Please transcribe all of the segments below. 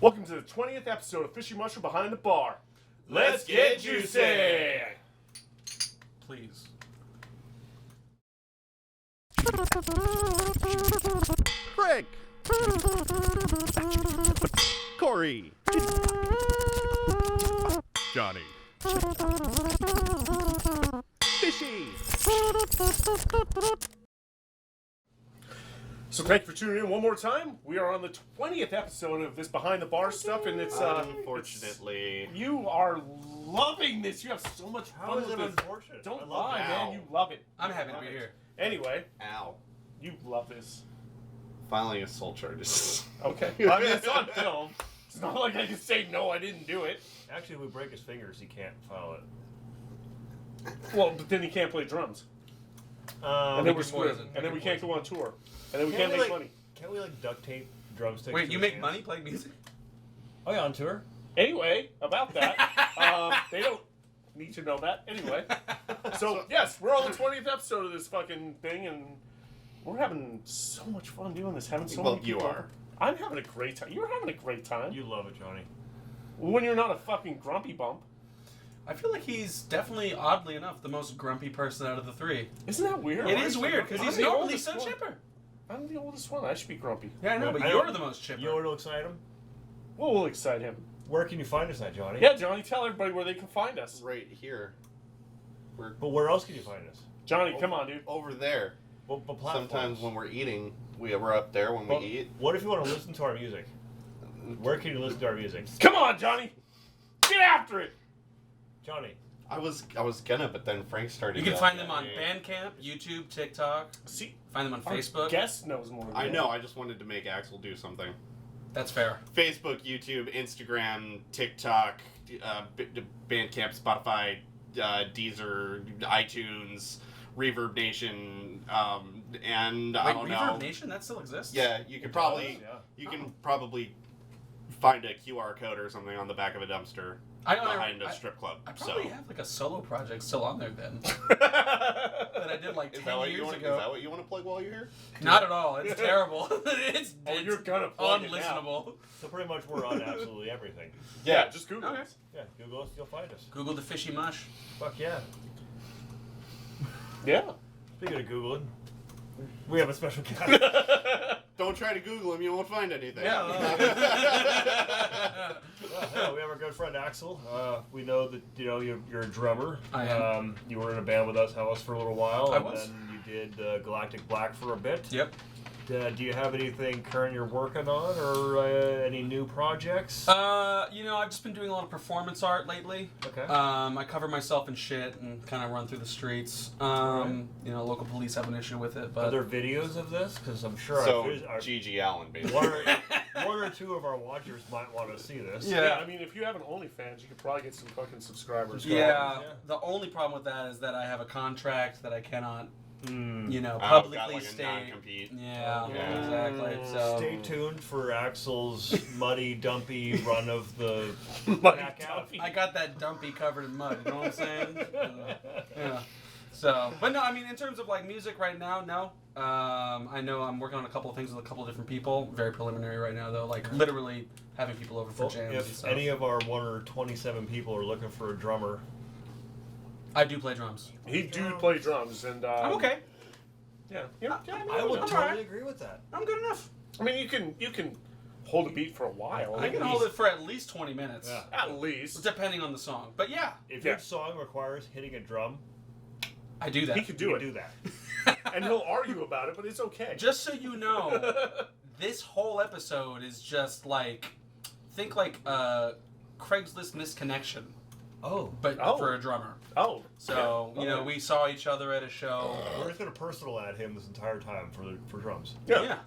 Welcome to the 20th episode of Fishy Mushroom Behind the Bar. Let's get juicy! Please. Craig! Corey! Johnny! Fishy! So thank you for tuning in one more time. We are on the 20th episode of this Behind the Bar stuff, and it's Unfortunately. you are loving this. You have so much fun How is with it this. unfortunate? Don't I love lie, it. man. You love it. I'm happy to be here. Anyway, Ow. you love this. Filing assault charges. Okay. I mean, it's on film. It's not like I can say, no, I didn't do it. Actually, if we break his fingers, he can't file it. Well, but then he can't play drums. And then we're screwed. And then we can't go on tour. And then we can't make money. Can't we duct tape drumsticks? Wait, to you his make hands? money playing music? Oh yeah, on tour. Anyway, about that, they don't need to know that. Anyway, so yes, we're on the 20th episode of this fucking thing, and we're having so much fun doing this. Having so many people. you are. I'm having a great time. You're having a great time. You love it, Johnny. When you're not a fucking grumpy bump. I feel like he's definitely, oddly enough, the most grumpy person out of the three. Isn't that weird? It is weird, because he's the normally oldest so one. chipper. I'm the oldest one. I should be grumpy. Yeah, I know, but I you're don't- the most chipper. You know what'll excite him? What will excite him? Where can you find us at, Johnny? Yeah, Johnny, tell everybody where they can find us. Right here. But where else can you find us? Johnny, come on, dude. Over there. What platforms? Sometimes when we're eating, we're up there when we Well, eat. What if you want to listen to our music? Where can you listen to our music? Come on, Johnny. Get after it. Johnny. I was gonna, but then Frank started. You can yelling find them at on me. Bandcamp, YouTube, TikTok. See, Find them on our Facebook. guest knows more than I you. know. I just wanted to make Axel do something. That's fair. Facebook, YouTube, Instagram, TikTok, Bandcamp, Spotify, Deezer, iTunes, Reverb Nation, and I Wait, don't Reverb know. Nation? That still exists? Yeah, you could probably Yeah. you can probably find a QR code or something on the back of a dumpster I don't behind know. a strip club. I probably So have like a solo project still on there then. That I did like is 10 that what you years want? ago. Is that what you want to plug while you're here? Not at all. It's terrible. it's Oh, it's you're gonna plug it now. unlistenable. So pretty much we're on absolutely everything. Yeah, just Google Okay. it. Yeah, Google us, you'll find us. Google the Fishy Mush. Fuck yeah. Yeah. Speaking of Googling, we have a special guest. Don't try to Google him; you won't find anything. Well, we have our good friend Axel. We know that you're a drummer. I am. You were in a band with us, Hellas, for a little while, I and was. then you did Galactic Black for a bit. Yep. Do you have anything current you're working on, or any new projects? I've just been doing a lot of performance art lately. Okay. I cover myself in shit and kind of run through the streets. Local police have an issue with it, Are but there videos of this? Because I'm sure So our G.G. Allen, basically. one or two of our watchers might want to see this. Yeah. I mean, if you have an OnlyFans, you could probably get some fucking subscribers. yeah, Yeah. the only problem with that is that I have a contract that I cannot, Got publicly like a state. non-compete. Yeah, Yeah. exactly. So Stay tuned for Axel's muddy, dumpy run of the Muddy back out. dumpy. I got that dumpy covered in mud. You know what I'm saying? Yeah. So, but no, I mean, in terms of like music right now, no. I know I'm working on a couple of things with a couple of different people. Very preliminary right now, though. Like literally having people over for Well, jams and if stuff. any of our 27 people are looking for a drummer, I do play drums. He do play drums, and I'm okay. Yeah, yeah. I would I'm totally alright. agree with that. I'm good enough. I mean, you can hold a beat for a while. I can hold it for at least 20 minutes. Yeah. At least. Depending on the song. But yeah, If Yeah. your song requires hitting a drum, I do that. He could you do can it. do that. And he'll argue about it, but it's okay. Just so you know, this whole episode is just like, think like Craigslist misconnection, Oh. but Oh. for a drummer. Oh. So, yeah. we saw each other at a show. We're just going to personal ad him this entire time for drums. Yeah.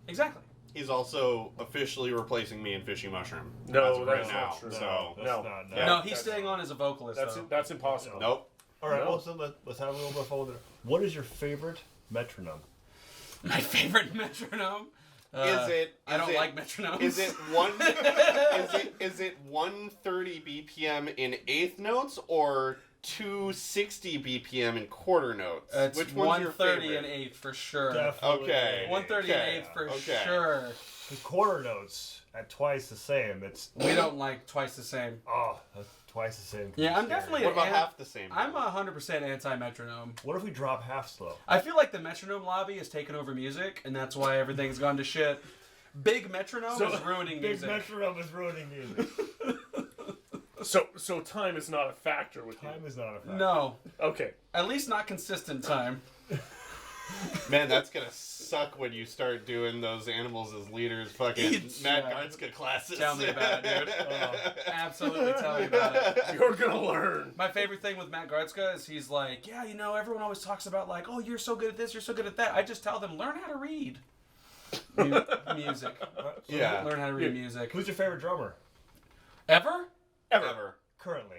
Exactly. He's also officially replacing me in Fishy Mushroom. No, as of that's right not now. true. So That's No. not, Yeah. No, he's that's- staying on as a vocalist. though. That's impossible. nope. All right, No. well, so let's have a little bit of fun with it. What is your favorite metronome? My favorite metronome. I don't like metronomes. Is it one? is it 130 BPM in eighth notes or 260 BPM in quarter notes? It's Which one's your 130 favorite? and 8 for sure. Definitely. Okay. 130 and 8 for Okay. sure. The quarter notes at twice the same. It's We don't like twice the same. that's twice the same. Yeah, I'm definitely. What about half the same? I'm 100% anti-metronome. What if we drop half slow? I feel like the metronome lobby has taken over music, and that's why everything's gone to shit. Big metronome is ruining Big music. metronome is ruining music. So time is not a factor with Time you. is not a factor. No, Okay. at least not consistent time. Man, that's gonna suck when you start doing those animals as leaders fucking It's- Matt yeah. Gartzka classes. Tell me about it, dude. Absolutely tell me about it. You're gonna learn. My favorite thing with Matt Gartzka is he's like, yeah, you know, everyone always talks about like, oh, you're so good at this, you're so good at that. I just tell them, learn how to read music. Yeah. Learn how to read music. Who's your favorite drummer Ever? Ever. currently?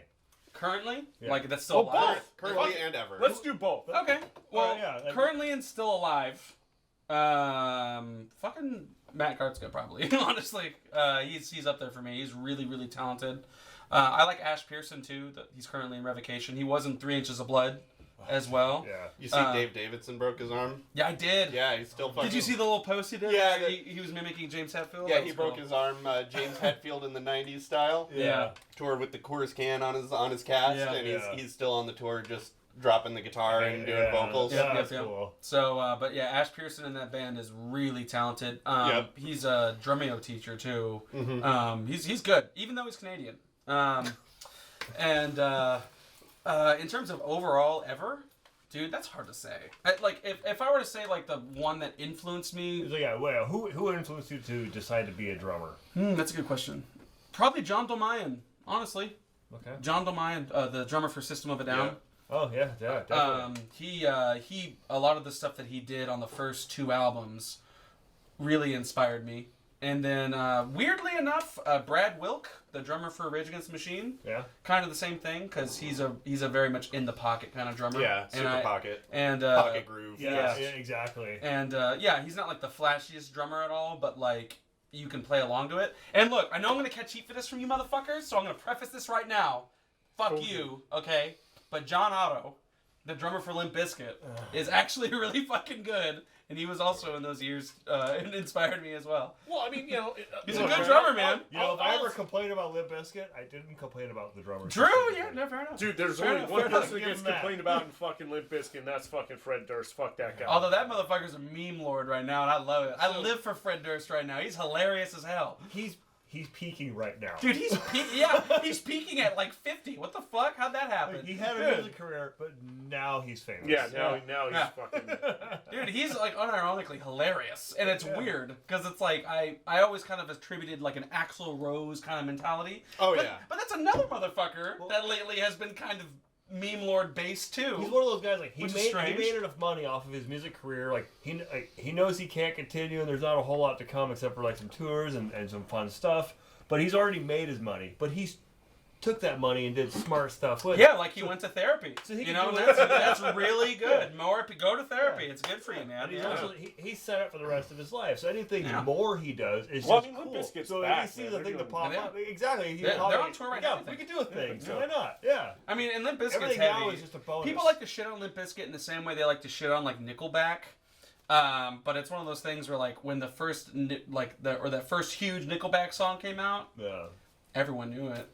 Currently? Yeah. Like, that's still alive? both. Currently Fuck it. and ever. Let's do both. Okay. Well, yeah, and- currently and still alive. Fucking Matt Gartzka, probably. Honestly, he's up there for me. He's really, really talented. I like Ash Pearson too. He's currently in revocation. He was in 3 Inches of Blood as well. Yeah. You see Dave Davidson broke his arm? Yeah, I did. Yeah, he's still fucking... Did you see the little post he did? Yeah, where he was mimicking James Hetfield. Yeah, That he was broke cool. his arm, James Hetfield in the 90s style. Yeah. Toured with the Coors can on his cast, Yeah. and Yeah. he's still on the tour just dropping the guitar and doing vocals. Yeah. Yeah, that's Yep. cool. So, but yeah, Ash Pearson in that band is really talented. Yep. He's a drumeo teacher too. Mm-hmm. He's good, even though he's Canadian. And in terms of overall ever, dude, that's hard to say. If I were to say like the one that influenced me, So yeah, well, who influenced you to decide to be a drummer? that's a good question. Probably John Dolmayan, honestly. Okay. John Dolmayan, the drummer for System of a Down. Oh yeah, definitely. He a lot of the stuff that he did on the first 2 albums really inspired me. And then weirdly enough, Brad Wilk, the drummer for Rage Against the Machine, Yeah. kind of the same thing because he's a very much in the pocket kind of drummer. Yeah, super pocket. And Pocket groove. Yeah, exactly. And yeah, he's not like the flashiest drummer at all, but like you can play along to it. And look, I know I'm gonna catch heat for this from you motherfuckers, so I'm gonna preface this right now. Fuck you, okay? But John Otto, the drummer for Limp Bizkit, is actually really fucking good, and he was also in those years and inspired me as well. Well, I mean, you know, He's a good drummer, man. You know, if I ever complained about Limp Bizkit, I didn't complain about the drummer. True, specifically. yeah, no, fair enough. Dude, there's Fair only enough, one fair enough. person that Give gets him that. complained about in fucking Limp Bizkit, and that's fucking Fred Durst. Fuck that guy. Although that motherfucker's a meme lord right now, and I love it. I live for Fred Durst right now. He's hilarious as hell. He's peaking right now. Dude, he's he's peaking at like 50. What the fuck? How'd that happen? He had a Dude. music career, but now he's famous. Yeah, now he's Yeah. fucking. Dude, he's like unironically hilarious, and it's weird because it's like I always kind of attributed like an Axl Rose kind of mentality. Oh, but, yeah. but that's another motherfucker that lately has been kind of meme lord based too. He's one of those guys like he Which is made strange. enough money off of his music career. Like he knows he can't continue, and there's not a whole lot to come except for like some tours and some fun stuff. But he's already made his money. But he's took that money and did smart stuff with it. Yeah, like he went to therapy. so he You can know, do that's really good. More go to therapy. It's good for you, man. And he's Yeah. also he's set up for the rest of his life. So anything Yeah. more he does is Well, I just mean, Limp cool. Bizkit's So back, if he man. sees a They're thing to doing- pop Yeah. up, exactly. They're on tour right now, I Yeah, we think. could do a thing. so. So why not? Yeah. I mean, and Limp Bizkit's Everything heavy. now is just a bonus. People like to shit on Limp Bizkit in the same way they like to shit on like Nickelback. But it's one of those things where like when the first that first huge Nickelback song came out, Yeah. everyone knew it,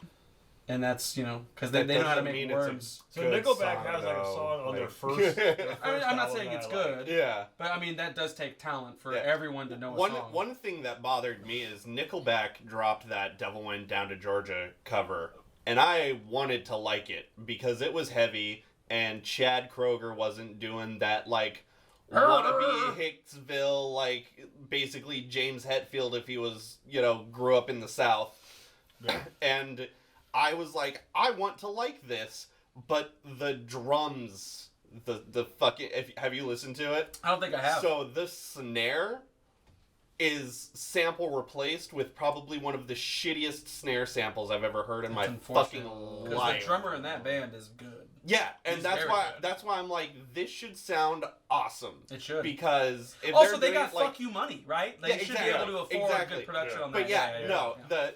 and that's because they That know how to doesn't make mean it's a words. So Good Nickelback song, has like a though. song on their Like- first. I mean, I'm not saying it's good, Yeah. but I mean that does take talent for Yeah. everyone to know a One song. one thing that bothered me is Nickelback dropped that "Devil Went Down to Georgia" cover, and I wanted to like it because it was heavy, and Chad Kroeger wasn't doing that like wannabe Hicksville, like basically James Hetfield if he was grew up in the South, and I was like, I want to like this, but the drums, the fucking have you listened to it? I don't think I have. So the snare is sample replaced with probably one of the shittiest snare samples I've ever heard in my fucking because life. the drummer in that band is good. Yeah, and He's that's very why good. that's why I'm like, this should sound awesome. It should. Because if Also, they're they doing got it, like, fuck you money, right? They Yeah, should exactly. be able to afford Exactly. good production Yeah. on that. But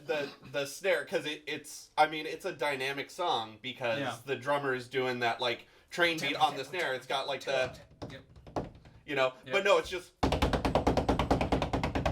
yeah, the snare, because it's a dynamic song because Yeah. the drummer is doing that like train beat on the snare. It's got like the, Yep. but no, it's just.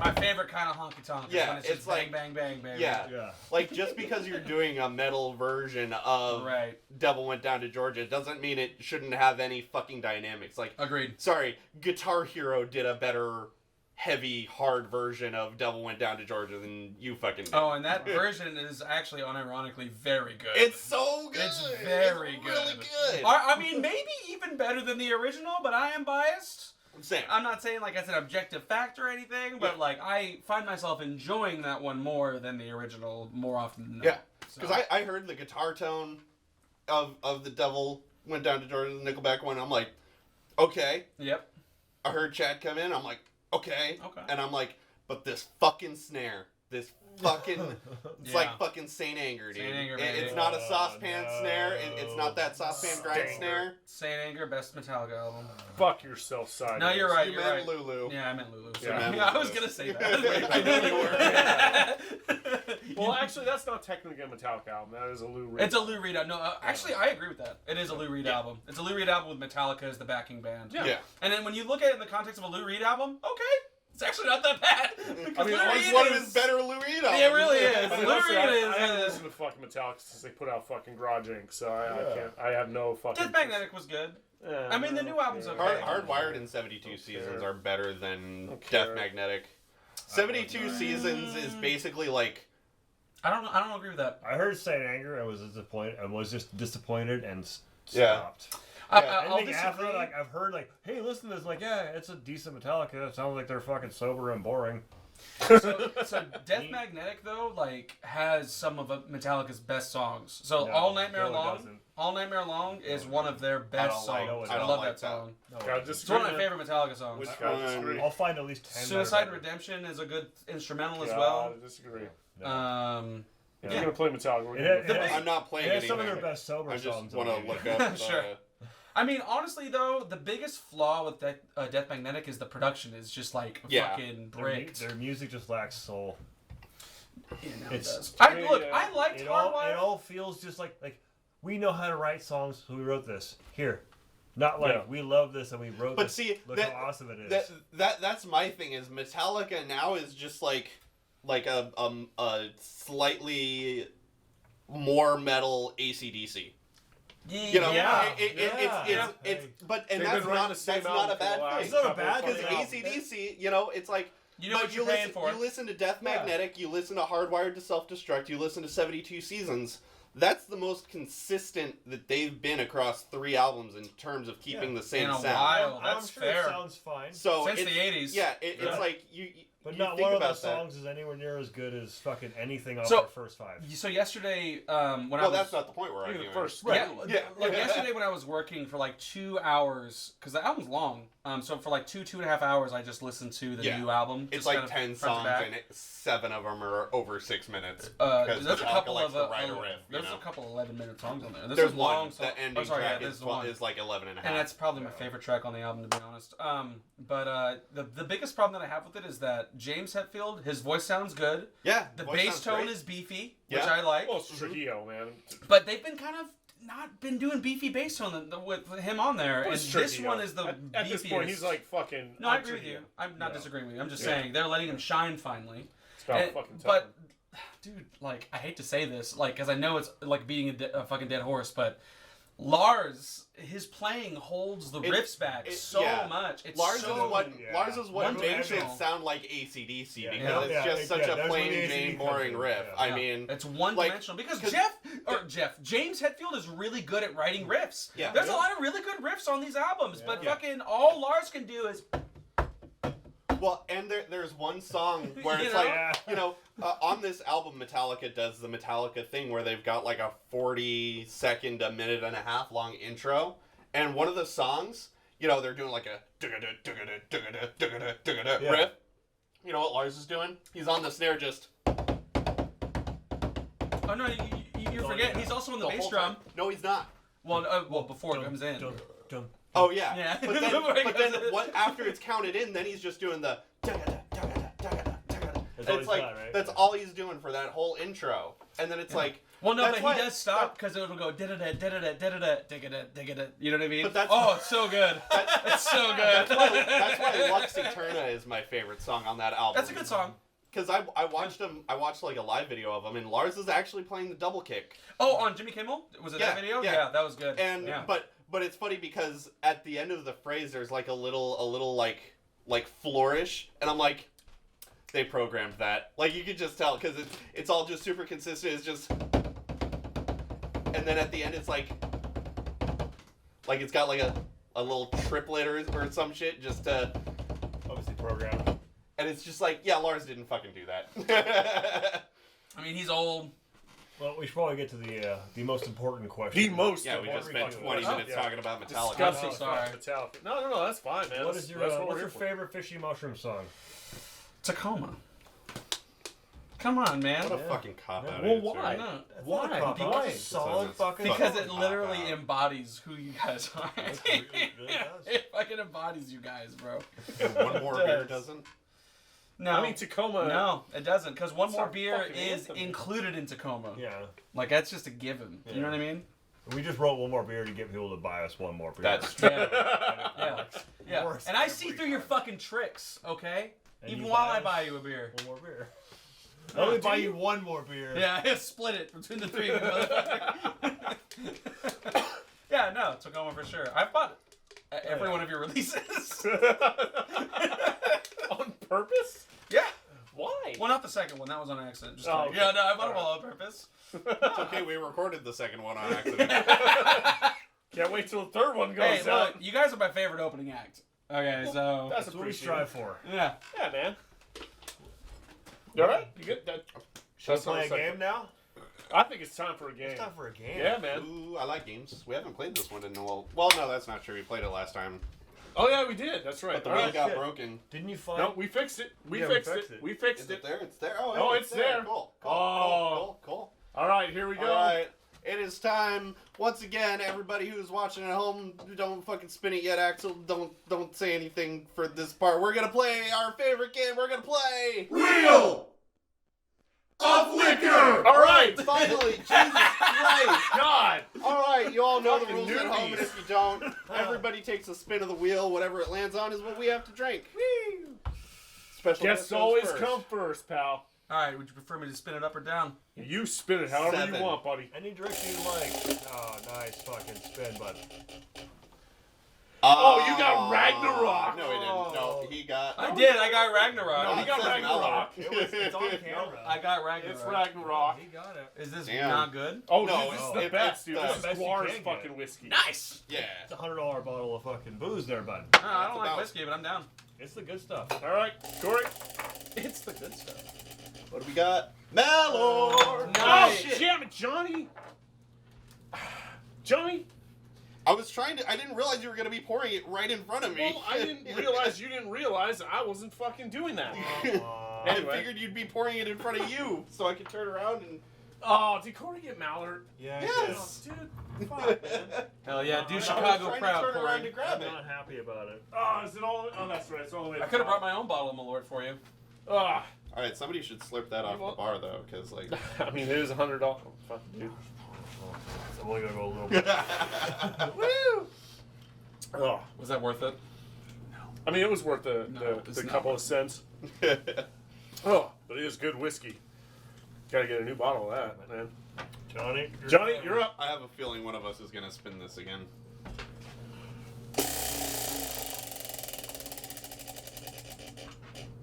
My favorite kind of honky tonk. Yeah, when it's it's just like- bang, bang, bang, baby. Yeah. Yeah. Like, just because you're doing a metal version of Right. Devil Went Down to Georgia doesn't mean it shouldn't have any fucking dynamics. Like, Agreed. sorry, Guitar Hero did a better heavy, hard version of Devil Went Down to Georgia than you fucking did. Oh, and that version is actually unironically very good. It's so good. It's very It's really good. good. I mean, maybe even better than the original, but I am biased. Same. I'm not saying like it's an objective fact or anything, but like I find myself enjoying that one more than the original more often than not. Yeah, So- because I heard the guitar tone of the Devil Went Down to Georgia, the Nickelback one. I'm like, okay. Yep. I heard Chad come in. I'm like, okay. Okay. And I'm like, but this fucking snare, this fucking, it's like Yeah. fucking Saint Anger, dude. Saint Anger, It's baby. not a saucepan no. snare. It's not that saucepan grind Stanger. snare. Saint Anger, best Metallica album. Fuck yourself, sideways. No, you're right. You You're meant right. Lulu. Yeah, I meant Lulu. Yeah, I meant I was Lulu. gonna say that. I knew you were. Well, actually, that's not technically a Metallica album. That is a Lou Reed. It's a Lou Reed album. No, actually, I agree with that. It is a Lou Reed album. It's a Lou Reed album with Metallica as the backing band. Yeah. Yeah. And then when you look at it in the context of a Lou Reed album, okay, it's actually not that bad. Because mean, Lou it's It's Reed one of is- his better Lou Reed albums. Yeah, it really is. I mean, Lou honestly, Reed I haven't is. listened to fucking Metallica since they put out fucking Garage Inc. So I Yeah. can't. I have no fucking. Death Magnetic was good. I mean, the new album's okay. Hardwired in 72 Seasons care. are better than Don't Death care. Magnetic. 72 Seasons is basically like, I don't agree with that. I heard Saint Anger. I was disappointed. I was just disappointed and Yeah. stopped. I'll Anything after, disagree. like I've heard, like, hey, listen to this. Like, yeah, it's a decent Metallica. It sounds like they're fucking sober and boring. So Death Magnetic though, like, has some of Metallica's best songs. So No, All Nightmare no, it Long, doesn't. All Nightmare Long is one of their best don't like- songs. I I don't love like that that. song. No, God, It's just one of my favorite Metallica songs. Which one? God, disagree. I'll find at least 10. Suicide that are better. Redemption is a good instrumental as God, well. I disagree. No. If you're gonna play Metallica, we're It gonna had- do it had- I'm not playing It has some of anything. their best sober I songs. just want on to it. look up. Sure. I mean, honestly though, the biggest flaw with Death Magnetic is the production is just like Yeah. fucking Their, bricked. their music just lacks soul. Yeah, no, it it's- does. I mean, Look, yeah. I liked It all Hardwired. feels just like we know how to write songs, so we wrote this here. Not like Yeah. we love this and we wrote But this. see, Look that- how awesome it is. That's my thing is Metallica now is just like a slightly more metal AC/DC. You know, yeah. it's but and They've that's been writing not the same that's not a album for the bad last thing. It's not a couple bad, of 'cause fucking Because albums. AC/DC, you know, it's like You know but what you're paying listen, for. You listen to Death Yeah. Magnetic, you listen to Hardwired to Self-Destruct, you listen to 72 Seasons. That's the most consistent that they've been across 3 albums in terms of keeping the same In a sound. while. I'm that's sure fair. it sounds fine. So Since it's, the 80s. Yeah, Yeah. it's like you But you not think one of about those that. songs is anywhere near as good as fucking anything off So- their first 5. So yesterday, when I Well, was that's not the point we're You're the arguing. first. Yeah, Yeah. like yesterday when I was working for like 2 hours, because the album's long. So for like 2.5 hours, I just listened to the Yeah. new album. It's just like kind of 10 front to songs back. and 7 of them are over 6 minutes. There's a Metallica couple likes of to write a riff, you there's know? a couple 11-minute songs on there. This There's is long. one. So, The ending sorry, track yeah, this is, is one. is like 11 and a half. And that's probably my favorite track on the album, to be honest. But the biggest problem that I have with it is that James Hetfield, his voice sounds good. Yeah, The voice bass sounds tone great. is beefy, which Yeah. I like. Well, it's Trujillo, man. But they've been kind of not been doing beefy bass tone with him on there, and It's this Trujillo. one is the At this point, he's beefiest. like fucking. No, I agree with you. Trujillo. I'm not Yeah. disagreeing with you. I'm just Yeah. saying they're letting him shine finally. It's about And- fucking time. but, dude, like, I hate to say this, like, because I know it's like beating a fucking dead horse, but Lars, his playing holds the riffs back so yeah. much. It's Lars so is what yeah. Lars is what makes it one-dimensional. sound like AC/DC Yeah. because Yeah. it's just such a that's plain where the Jane AC boring comes in. riff. Yeah. I mean, it's one like, dimensional because 'cause James Hetfield is really good at writing riffs. Yeah. There's Yeah. a lot of really good riffs on these albums, but Yeah. fucking all Lars can do is well, and there's one song where You it's know? like, you know, on this album, Metallica does the Metallica thing where they've got like a 40-second, a minute and a half long intro, and one of the songs, you know, they're doing like a Yeah. riff. You know what Lars is doing? He's on the snare just oh no, you forget he's also on the bass whole drum. time. No, he's not. Well, before it comes in. Dun. Oh yeah. Yeah. But Before it then goes in. what? After it's counted in, then he's just doing the. It's like that's all he's doing for that whole intro, and then it's like. Well, no, That's but why- he does stop because it'll go da-da-da, da-da-da, da-da-da, da-da-da, da-da-da. You know what I mean? But that's- oh, it's so good. It's so good. That's why Lux Eterna is my favorite song on that album. That's a good song. Because I watched like a live video of him, and Lars is actually playing the double kick. Oh, on Jimmy Kimmel? Was it that video? Yeah. That was good. And yeah. but it's funny because at the end of the phrase there's like a little like flourish, and I'm like, they programmed that. Like you could just tell because it's all just super consistent. It's just, and then at the end it's like it's got like a little triplet or some shit just to Obviously programmed. and it's just like, yeah, Lars didn't fucking do that. I mean, he's old. Well, we should probably get to the most important question. The most. Yeah, we just spent 20 Oh, minutes yeah. talking about Metallica. Disgusting Oh, sorry. Metallica. No, that's fine, man. What is your That's what we're what's here your for. favorite Fishy Mushroom song? Tacoma. Come on, man. What a fucking cop out. Well, answer. why? No. That's Why? not a cop out. Why? That's a solid It's fucking. Because Fucking it literally cop out. embodies who you guys are. It really does. It fucking embodies you guys, bro. One more It beer does. doesn't. No. I mean, Tacoma. No, it doesn't. Because one It's more our beer fucking is anthem. included in Tacoma. Yeah. Like, that's just a given. You know what I mean? We just wrote one more beer to get people to buy us one more beer. That's true. Yeah. Yeah. Works And I see every through your time. fucking tricks, okay? And Even you while buy I us buy you a beer. one more beer. I only do buy you? you one more beer. Yeah, split it between the three of you, motherfucker. Yeah, no, Tacoma for sure. I've bought every one of your releases. On purpose? Yeah. Why? Well, not the second one. That was on accident. Just Oh, kidding. okay. Yeah, no, I bought them all on purpose. It's okay, we recorded the second one on accident. Can't wait till the third one goes Hey, out. look, you guys are my favorite opening act. Okay, so That's That's what we appreciated. strive for. yeah. Yeah, man. You alright? You good? Shall we That's not play a a second. game now? I think it's time for a game. It's time for a game. Yeah, man. Ooh, I like games. We haven't played this one in a while. Well, no, that's not true. We played it last time. Oh yeah, we did. That's right. But the All wheel right. got shit. broken. Didn't you find? No, we fixed it. We Yeah, we fixed fixed it. it. We fixed Is it. it there? It's there. Oh, Oh, hey, it's there. Cool. Oh. Cool. All right, here we go. All right. It is time. Once again, everybody who's watching at home, don't fucking spin it yet, Axel. Don't say anything for this part. We're gonna play our favorite game. We're gonna play Wheel of Liquor. All right. Finally, Jesus Christ. God. All right, you all know the Fucking rules at home, and newbies. if you don't, everybody takes a spin of the wheel. Whatever it lands on is what we have to drink. Special Guests guest goes always first. come first, pal. All right, would you prefer me to spin it up or down? You spin it however 7. you want, buddy. Any direction you like. Oh, nice fucking spin, bud. Oh, you got Ragnarok. No, he didn't. No, he got. I did. I got Ragnarok. No, he it got says Ragnarok. It's on camera. I got Ragnarok. It's Ragnarok. He got it. Is this Damn. not good? Oh, No, this is it's- the it- best, it's dude. the This is best you Guar's can get. fucking whiskey. Nice. Yeah. It's a $100 bottle of fucking booze there, bud. No, I don't like about- whiskey, but I'm down. It's the good stuff. All right, Corey. It's the good stuff. What do we got? Malor. Nice. Oh, shit. damn it, Johnny. Johnny. I was trying to. I didn't realize you were gonna be pouring it right in front of me. Well, I didn't realize you didn't realize that I wasn't fucking doing that. I Anyway. figured you'd be pouring it in front of you, so I could turn around and. Oh, did Corey get Mallard? Yeah. Yes. Dude, fuck, man. Hell yeah, do I was Chicago trying proud, to turn around Corey. to grab I'm it. not happy about it. Oh, is it all? Oh, that's right. It's all the way. I could have brought my own bottle of Malort for you. Ah, All right, somebody should slurp that off the bar though, because like. I mean, it is $100. Fuck, dude. I'm only gonna go a little bit. Woo! Oh, Was that worth it? I mean, it was worth the, No, the, it's the not couple of worth cents. Oh, but it is good whiskey. Gotta get a new bottle of that, man. Johnny. Johnny, you're up. I have a feeling one of us is gonna spin this again.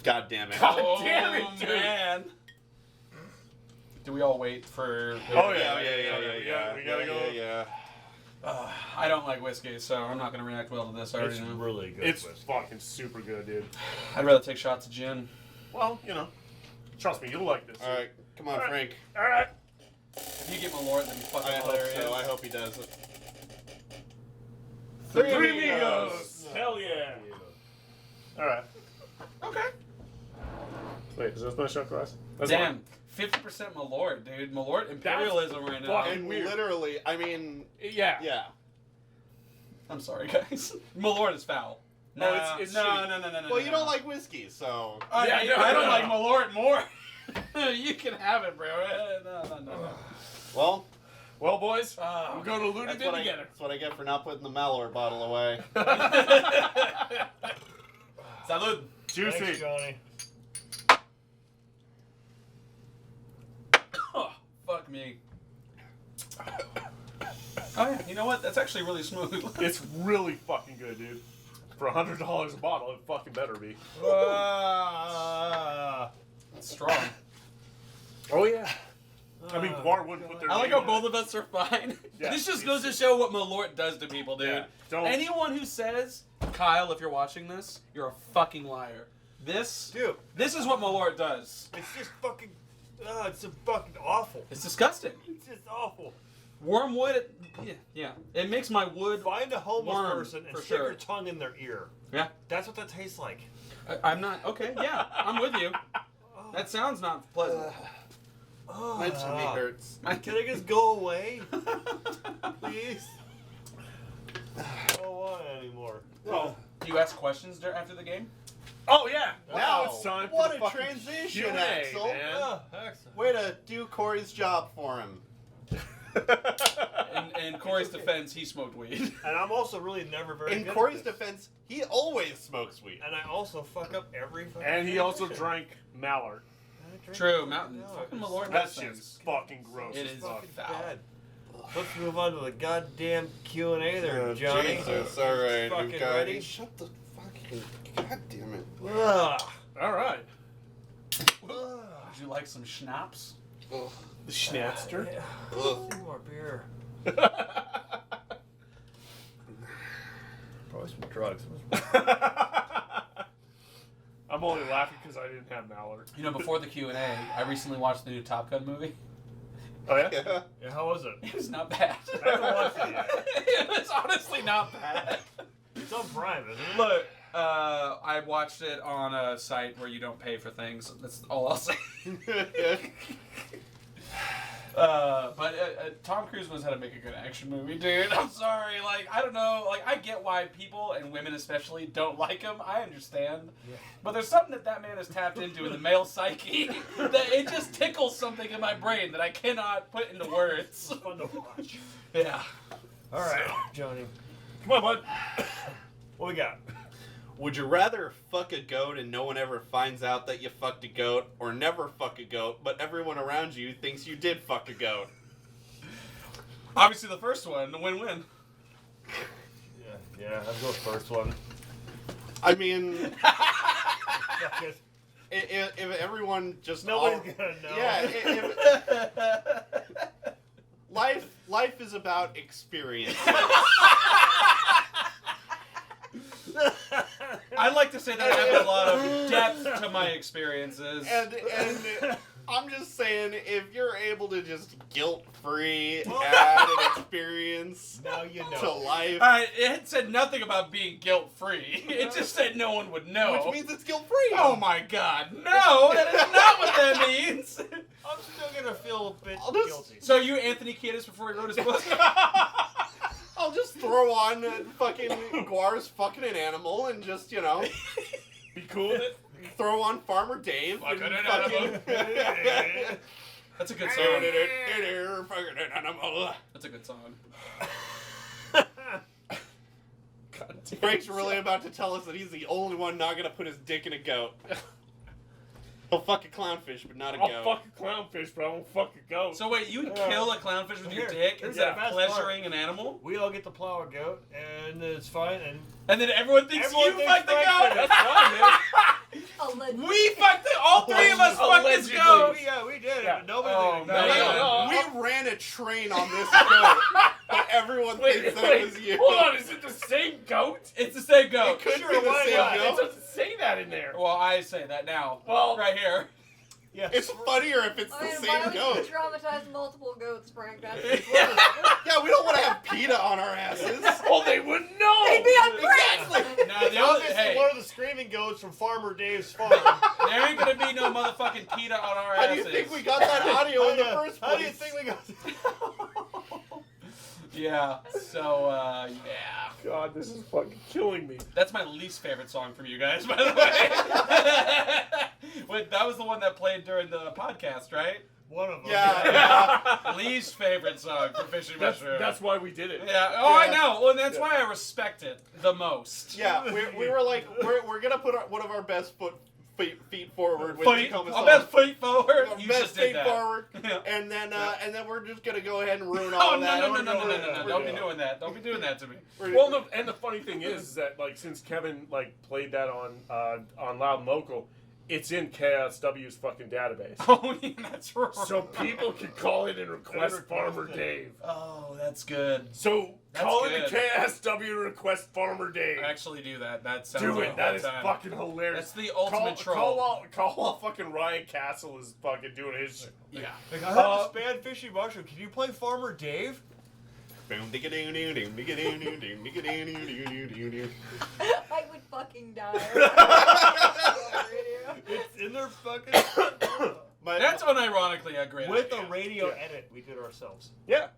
God damn it! God damn it, dude. Man. Do we all wait for? Oh, Yeah, yeah. We gotta go. Yeah. I don't like whiskey, so I'm not gonna react well to this. I It's already know. really good. It's whiskey. fucking super good, dude. I'd rather take shots of gin. Well, trust me, you'll like this. All right, come on, All right. Frank. All right. If you get Malort, then fucking I hope hilarious. so. I hope he does it. Three Amigos. amigos. Hell yeah. All right. Okay. Wait, is this my shot glass? That's Damn, 50% Malort, dude. Malort imperialism right now. fucking- And weird. literally, I mean, mine. Yeah. yeah. I'm sorry, guys. Malort is foul. No, it's no, shitty. no. Well, you don't like whiskey, so. I Yeah, don't no. like Malort more. You can have it, bro. No. Well, Well, boys, Oh, we'll go to Looney that's Bin what, together. that's what I get for not putting the Malort bottle away. Salud. Juicy. Thanks, Johnny. Oh, fuck me. Oh yeah, you know what? That's actually really smooth. It's really fucking good, dude. For $100 a bottle, it fucking better be. It's strong. Oh yeah. I mean, Bar wouldn't put their. I like name how on both it. of us are fine. Yeah, This just it's- goes to show what Malort does to people, dude. Yeah, don't- Anyone who says, Kyle, if you're watching this, you're a fucking liar. This is what Malort does. It's just fucking. It's just fucking awful. It's disgusting. It's just awful. Wormwood, yeah. It makes my wood. Find a homeless Worm, person and for stick sure. your tongue in their ear. Yeah. That's what that tastes like. I'm not. Okay, yeah. I'm with you. That sounds not pleasant. My tummy hurts. Can I just go away? Please? I don't want it anymore. Oh. Do you ask questions after the game? Oh yeah. Now Wow. it's time for What the a fucking transition, Q&A, Axel. man. Excellent. Way to do Corey's job for him. In Corey's defense, he smoked weed. And I'm also really never very In good Corey's at this. defense, he always smokes weed. And I also fuck up every fucking And he also transition. drank Mallard. I drink True, it. Mountain. No, Fucking it's Malort That makes shit's sense. fucking gross. It as is fuck. fucking foul. bad. Let's move on to the goddamn Q&A there, Johnny. Jesus, all right. Fucking we've got ready? Shut the fucking. God damn it. Ugh. All right. Would you like some schnapps? Ugh. The Schnatzter. Yeah. Ugh. Some more beer. Probably some drugs. I'm only laughing because I didn't have Mallard. You know, before the Q&A, I recently watched the new Top Gun movie. Oh yeah. Yeah. Yeah, how was it? It was not bad. I haven't watched it yet. It was honestly not bad. It's on Prime, isn't it? Look, I watched it on a site where you don't pay for things. That's all I'll say. But Tom Cruise knows how to make a good action movie, dude. I'm sorry. Like, I don't know. Like, I get why people, and women especially, don't like him. I understand. Yeah. But there's something that man has tapped into in the male psyche that it just tickles something in my brain that I cannot put into words. It's fun to watch. Yeah. All right, Johnny. Come on, bud. What we got? Would you rather fuck a goat and no one ever finds out that you fucked a goat, or never fuck a goat, but everyone around you thinks you did fuck a goat? Obviously, the first one, the win-win. Yeah, I'll go first one. I mean, Because if everyone just nobody's gonna know. Yeah, life is about experience. I'd like to say that I have a lot of depth to my experiences. and I'm just saying, if you're able to just guilt-free Well- add an experience Now you to know. life, It had said nothing about being guilt-free. It just said no one would know. which means it's guilt-free. Oh my god, no! That is not what that means! I'm still gonna feel a bit I'll just- guilty. So you Anthony Kiedis before he wrote his book? I'll just throw on fucking Guar's fucking an animal and just, you know, Be cool with it. throw on Farmer Dave. Fucking and an fucking- That's a good song. Fucking an animal. That's a good song. God damn. Frank's really about to tell us that he's the only one not gonna put his dick in a goat. He'll fuck a clownfish, but not a I'll goat. fuck a clownfish, but I won't fuck a goat. So wait, you would kill a clownfish with your Here, dick here's instead the of best part. pleasuring an animal? We all get to plow a goat, and it's fine. And And then everyone thinks Everyone you thinks fucked the Frank goat! did it. That's fine, man. Allegedly. We fucked it! All three of us fucked this Allegedly. goat! yeah, we did it. Yeah. But nobody Oh, did it. man. We ran a train on this goat, but everyone thinks that it was you. Hold on, is it the same goat? It's the same goat. It could Sure, be the why same not? It goat. doesn't say that in there. Well, I say that now. Well- right here. Yes. It's funnier if it's I the mean, why same would you goat. traumatize multiple goats, Frank? That's Yeah, we don't want to have PETA on our asses. Well, they wouldn't know. They'd be on Exactly. Now, It's the other, obviously hey, one of the screaming goats from Farmer Dave's farm. there ain't gonna be no motherfucking PETA on our How do asses. you think we got that audio in the first place? How do you think we got? Yeah. So yeah. God, this is fucking killing me. That's my least favorite song from you guys, by the way. Wait, that was the one that played during the podcast, right? One of them. Yeah. Least favorite song for Fishy Mushroom. That's why we did it. Yeah. Oh, I Yeah. know. Well, and that's why I respect it the most. Yeah, we were like, we're gonna put one of our best feet forward with Feet, the our best feet forward. Our You best just did feet that. forward, Yeah. and then we're just gonna go ahead and ruin all Oh of that. no! We're Don't be gonna- doing that. Don't be doing that to me. Well, no, and the funny thing is that like since Kevin like played that on Loud and Local, it's in KSW's fucking database, Oh yeah, that's right. so people can call in and request Farmer Dave. Oh, that's good. So That's call good. into KSW and request Farmer Dave. Actually, do that. That sounds Do like it. a That whole is time. fucking hilarious. That's the ultimate troll. Call out fucking Ryan Castle is fucking doing his. Yeah. Like, I heard this band Fishy Mushroom. Can you play Farmer Dave? I would fucking die. It's in their fucking That's unironically a great with idea. a radio Yeah. edit we did ourselves. Yeah,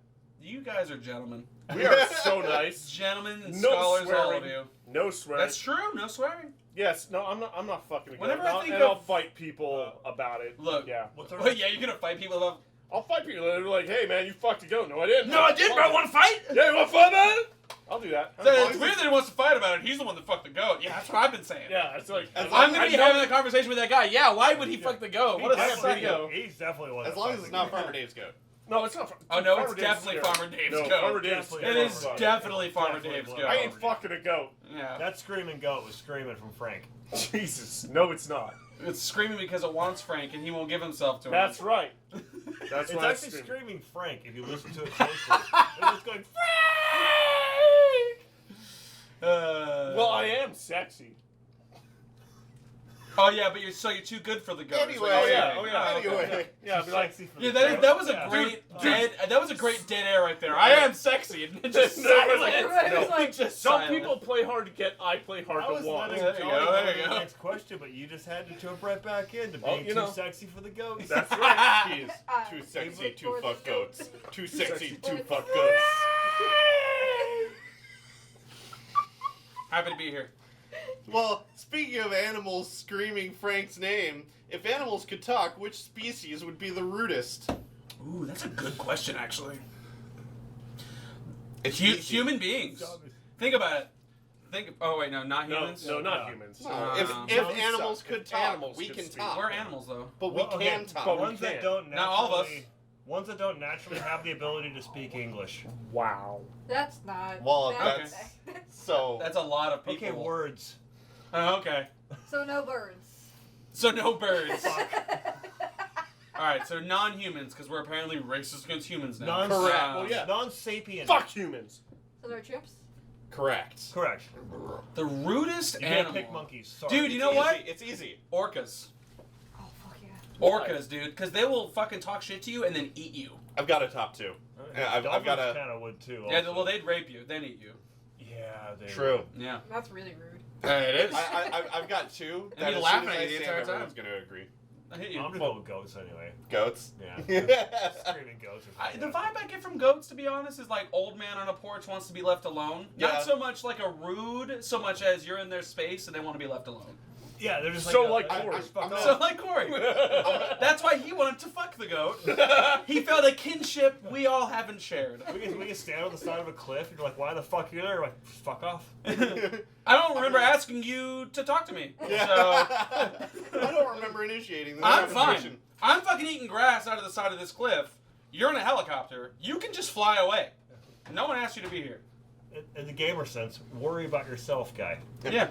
You guys are gentlemen. we are so nice. Gentlemen and No scholars, all swearing. of you. No swearing. That's true. No swearing. Yes, no, I'm not fucking. Whenever again. I think and of- I'll fight people about it. Look. Yeah, What's our But yeah, you're gonna fight people about. I'll fight people that are like, "Hey, man, you fucked a goat." No, I didn't. No, I didn't. But I want to fight. Yeah, you want to fight about it? I'll do that. It's weird that he wants to fight about it. He's the one that fucked the goat. Yeah, that's what I've been saying. Yeah, it's like As I'm gonna I be know- having a conversation with that guy. Yeah, why would he fuck the goat? What a He's definitely- psycho. He's definitely one. As long as it's not Farmer Dave's goat. No, it's not. Oh no, Farmer it's Dave's definitely scary. Farmer Dave's No, goat. Farmer Dave's Definitely It scary. is Farmer Dave. definitely Farmer Definitely Dave's Farmer goat. I ain't fucking a goat. Yeah. That screaming goat was screaming from Frank. Jesus, no, it's not. It's screaming because it wants Frank and he won't give himself to him. That's right. That's It's why actually it's screaming Frank if you listen to it closely. It's going Well, I am sexy. Oh yeah, but you're too good for the goat. is what Anyway, you're yeah, saying. oh, yeah. okay. Anyway. Yeah, I'd be like, sexy for Yeah, the goat. that was a Yeah. great Dude. dead. That was a great dead air right there. I am sexy. And it just No, it was like- silence. It was no. like- Just some silence. people play hard to get. I play hard I to was want. letting There you Johnny go, go there to you the go. next question, but you just had to jump right back into Well, being you too know. sexy for the goats. That's right. He is too sexy favorite to for the fuck goats. Too sexy to For the fuck goats. goats. Happy to be here. Well, speaking of animals screaming Frank's name, if animals could talk, which species would be the rudest? Ooh, that's a good question, actually. It's Human beings. Think about it. Oh wait, no, not No, humans. no, not humans. No, if No, animals suck. could If talk, animals we could can speak. talk. We're animals, though. But we Well, can okay, talk. but we Ones that can't. don't Not all of us. naturally, ones that don't naturally have the ability to speak English. Wow. That's not. Well, that's, So That's a lot of people. Okay, words. Oh, okay. so no birds. So no birds. All right, so non-humans, because we're apparently racist against humans now. Correct. Well, yeah. Non-sapient. Fuck humans. So no chimps. correct. Correct. The rudest You animal. can't pick monkeys. Sorry. Dude, you know what? It's easy. Orcas. Oh fuck yeah. Orcas, dude, because they will fucking talk shit to you and then eat you. I've got a top two. Yeah, I've got a. kind of would too. Yeah, also. well, they'd rape you, then eat you. Yeah, they True. Yeah. That's really rude. It is. I've got two. And be That as laughing soon as at I you the say entire them, time. everyone's gonna agree. I hit I'm you. gonna go with goats anyway. Goats. Yeah. Yeah. Screaming goats. Are The vibe I get from goats, to be honest, is like old man on a porch wants to be left alone. Yeah. Not so much like a rude, so much as you're in their space and they want to be left alone. Yeah, they're just So like like Corey. I'm So like Corey. That's why he wanted to fuck the goat. He felt a kinship we all haven't shared. we can stand on the side of a cliff and you're like, why the fuck are you there? You're like, fuck off. I don't remember asking you to talk to me. Yeah. So I don't remember initiating the I'm conversation. fine. I'm fucking eating grass out of the side of this cliff. You're in a helicopter. You can just fly away. No one asked you to be here. In the gamer sense, worry about yourself, guy. Yeah.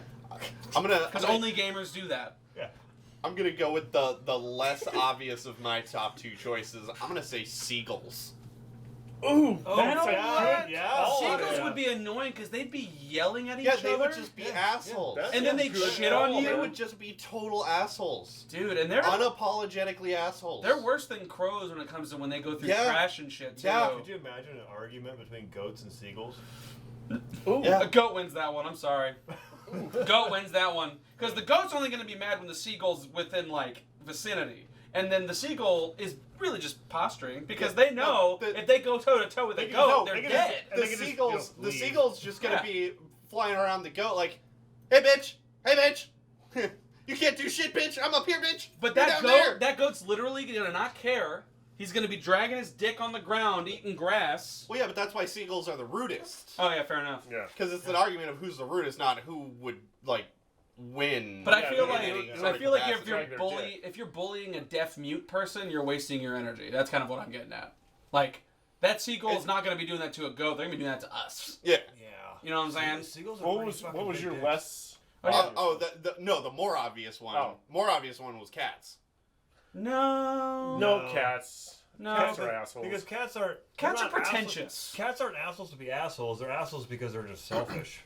I'm gonna. Because only gamers do that. Yeah. I'm gonna go with the less obvious of my top two choices. I'm gonna say seagulls. Ooh, Oh, that's a yeah, good yeah. call. Seagulls yeah. would be annoying because they'd be yelling at each Yeah, other. they would just be Yeah, assholes. That's And then a they'd good shit on call, you. They man. would just be total assholes. Dude, and they're Unapologetically assholes. worse than crows when it comes to when they go through Yeah. trash and shit too. Yeah. Could you imagine an argument between goats and seagulls? Ooh. Yeah. A goat wins that one. I'm sorry. Goat wins that one because the goat's only going to be mad when the seagull's within like vicinity. And then the seagull is really just posturing because they know the- if they go toe to toe with a they- goat, no, they're they can dead. And The they can just, seagulls, you know, the leave. seagull's just gonna Yeah. be flying around the goat like, hey bitch, you can't do shit, bitch. I'm up here, bitch. But You're that down there." goat, that goat's literally gonna not care. He's gonna be dragging his dick on the ground, eating grass. Well, yeah, but that's why seagulls are the rudest. Oh yeah, fair enough. Yeah. Because it's an argument of who's the rudest, not who would like win. But Yeah, I feel they- like they- I feel like if drag you're their dick. if you're bullying a deaf mute person, you're wasting your energy. That's kind of what I'm getting at. Like that seagull is not gonna be doing that to a goat. They're gonna be doing that to us. Yeah. Yeah. You know what I'm saying? Seagulls are What pretty was fucking big your dicks. less? The more obvious one. Oh. More obvious one was cats. No. No No. cats. No. Cats are assholes. Because cats aren't. Cats they're are not assholes. pretentious. Cats aren't assholes to be assholes. They're assholes because they're just selfish.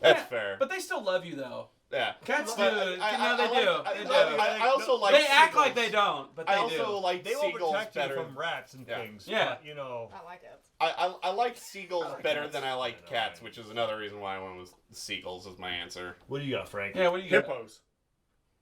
That's Yeah, fair. But they still love you though. yeah. Cats do. But No, they do. They do. I also like. They act like seagulls. they don't, but they I also do. like They will seagulls protect better. you from rats and Yeah. things. Yeah. But, you know. I like it. I like seagulls I like better cats. than I like I know, cats, right? which is another reason why I went with seagulls as my answer. What do you got, Frank? Yeah, what do you got? Hippos.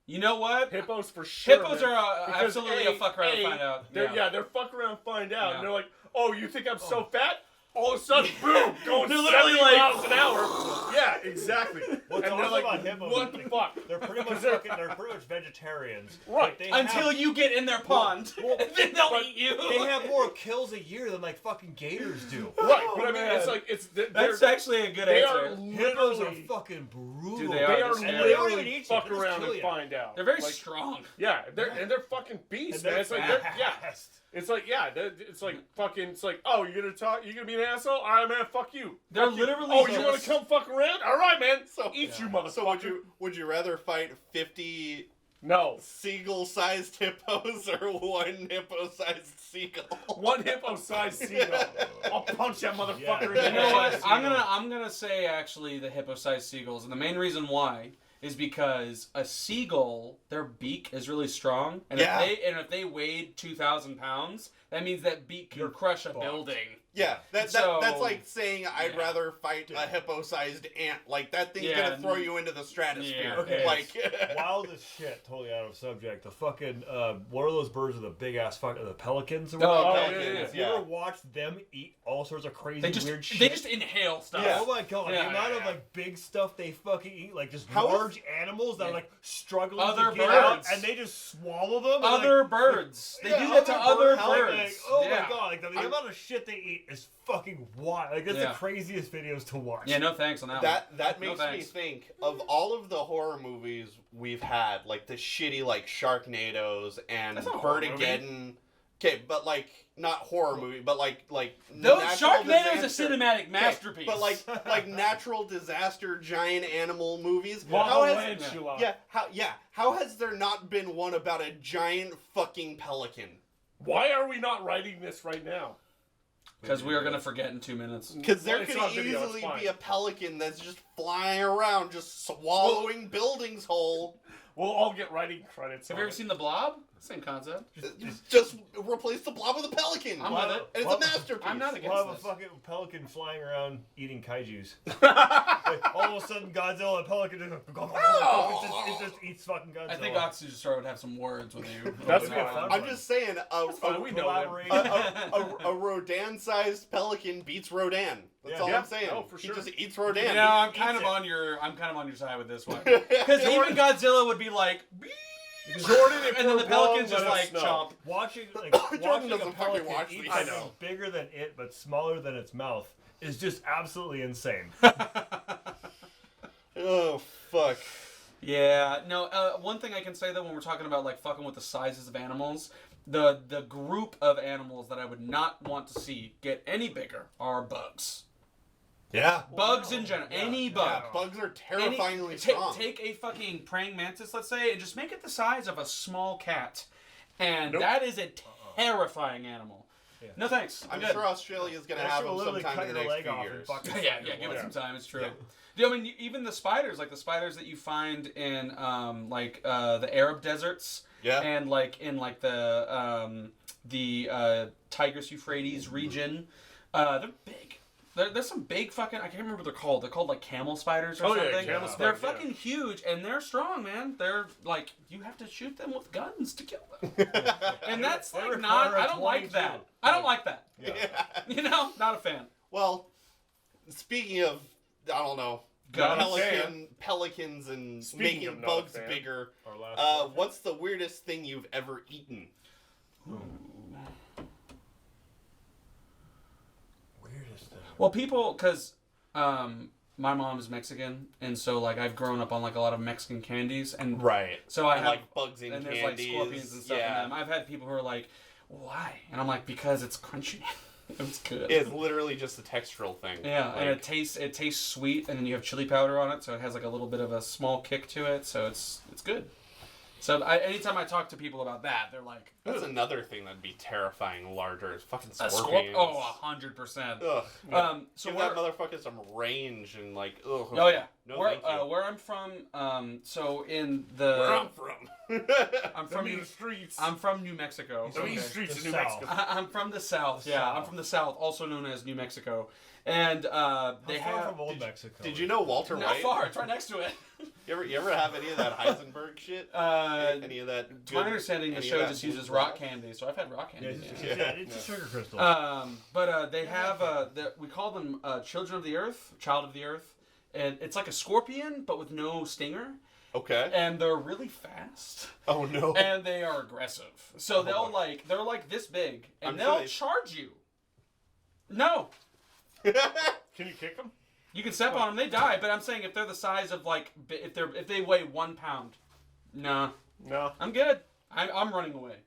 You know what? Hippos for sure. Hippos man. are Because absolutely a fuck around and find out. They're fuck around and find out. Yeah. And they're like, oh, you think I'm so fat? All of a sudden, boom, going They're literally 70 like- miles an hour. Yeah, exactly. What's and they're awesome like, about hippos what is the they- fuck? They're pretty much 'Cause they're- they're pretty much vegetarians. Right. Like, they Until have, you get in their pond, well, and then they'll but eat you. they have more kills a year than like fucking gators do. Right, but I mean, man. it's like, That's they're, actually a good they answer. are Hippos are literally, fucking brutal. Dude, they they are. are They're they don't even literally eat you, fuck they just around kill and you. find out. They're very Like, strong. Yeah, they're fucking beasts, And man. It's like, they're, yeah. fast. It's like, yeah, it's like fucking, it's like, oh, you're gonna talk, you're gonna be an asshole? All right, man, fuck you. They're Fuck you. literally Oh, you just- wanna come fuck around? All right, man. So- Eat Yeah. you, motherfucker. So would you rather fight 50 No. seagull-sized hippos or one hippo-sized seagull? One hippo-sized seagull. I'll punch that motherfucker Yeah. in the You head. know what? Seagull. I'm gonna say actually the hippo-sized seagulls, and the main reason why is because a seagull, their beak is really strong, and Yeah. if they weighed 2,000 pounds, that means that beak can crush a fucked. building. Yeah, So- that's like saying I'd Yeah. rather fight a hippo-sized ant. Like that thing's Yeah. gonna throw you into the stratosphere. Yeah. Okay. Like Wild as shit, totally out of subject. The fucking what are those birds with the big ass fucking the pelicans or Oh, whatever? yeah, pelicans, You yeah. ever watch them eat all sorts of crazy They just weird shit? they just inhale stuff. Yeah. Oh my god, Yeah, the amount yeah, of yeah. like big stuff they fucking eat, like just How is- large animals that are like struggling Other to get out, birds. and they just swallow them. and, Other like, birds. They yeah, do that to other how, like, birds. oh yeah. my god, like the amount of shit they eat is fucking wild. Like that's Yeah. the craziest videos to watch. Yeah, no thanks on that, that No makes me thanks. think of all of the horror movies we've had, like the shitty like Sharknadoes and That's not a horror Birdageddon. Okay, but like not horror movie, but like Those natural Sharknado's a disaster- cinematic Okay, masterpiece. But like natural disaster giant animal movies. Lava How has, Lantula. how has there not been one about a giant fucking pelican? Why are we not writing this right now? Because we are gonna forget in 2 minutes. Because there Well, it's could on video, it's easily fine. be a pelican that's just flying around, just swallowing buildings whole. We'll all get writing credits. Have on you ever it. seen The Blob? Same concept. Just replace the blob with a pelican. I'm with it. And it's a masterpiece. I'm not We'll against have a this. fucking pelican flying around eating kaijus. Like, all of a sudden, Godzilla and pelican it just eats fucking Godzilla. I think Oxygen would have some words with you. That's That'd be a fine. fun I'm one. just saying, fine, we know them. Collaborate. a Rodan-sized pelican beats Rodan. That's Yeah. all Yeah, I'm saying. no, for He sure. just eats Rodan. You know, I'm He kind eats of it. on your side with this one. Because even Godzilla would be like, Jordan, if and then we're the pelican's wrong, just let us like know. chomp. Watching Jordan watching a doesn't fucking pelican watch eat these. I something know. bigger than it but smaller than its mouth is just absolutely insane. Oh fuck. Yeah, no. One thing I can say though, when we're talking about like fucking with the sizes of animals, the group of animals that I would not want to see get any bigger are bugs. Yeah. Bugs in general, Yeah, any yeah. bug. Bugs are terrifyingly Take strong. a fucking praying mantis, let's say, and just make it the size of a small cat, and Nope. that is a terrifying animal. Yeah. No thanks. I'm good. sure Australia's gonna That have shit will them literally sometime cut in the your next leg few off years. and fucking Yeah, give it some time. It's true. Yeah. Yeah, I mean, even the spiders, like the spiders that you find in the Arab deserts, Yeah. and like in like the Tigris Euphrates region, they're big. There's some big fucking, I can't remember what they're called. They're called like camel spiders or Oh, yeah, something. camel They're spiders, yeah. fucking huge and they're strong, man. They're like, you have to shoot them with guns to kill them. And that's They like require not, a I don't like 22. that. I don't like that. Yeah. You know, not a fan. Well, speaking of, I don't know, Guns. pelicans and Speaking making of not a bugs fan. bigger, Our last what's the weirdest thing you've ever eaten? weirdest thing. Well, people, because my mom is Mexican, and so like I've grown up on like a lot of Mexican candies, and Right. so I And, have like bugs in and candies. there's like scorpions and stuff in them. I've had people who are like, "Why?" And I'm like, "Because it's crunchy. It's good." It's literally just a textural thing. Yeah, Like, and it tastes sweet, and then you have chili powder on it, so it has like a little bit of a small kick to it, so it's good. So anytime I talk to people about that, they're like, that's "Ugh." another thing that'd be terrifying larger is fucking A scorpions. Oh, 100%. Ugh. So Give where, that motherfucker some range and like, ugh. oh yeah, No, where thank you. where I'm from, so in the Where I'm from. I'm The from mean streets. I'm from New Mexico. the mean Okay. streets of The New South. Mexico. I'm from the South. The Yeah, South. I'm from the South, also known as New Mexico, and How they far have from Old Mexico? Did you know Walter not White? far. It's right next to it. You ever have any of that Heisenberg shit? Any of that? To my understanding, the any of show that just uses blue rock glass? candy, so I've had rock Yeah, candy. it's, Yeah. it's a sugar crystal. But they have we call them Children of the Earth, Child of the Earth, and it's like a scorpion but with no stinger, Okay. and they're really fast. Oh no. And they are aggressive. So they're like this big, and I'm they'll sure charge you. No, Can you kick them? you can step on them, they die. But I'm saying if they're the size of like if they weigh 1 pound, nah, No. I'm good. I'm running away.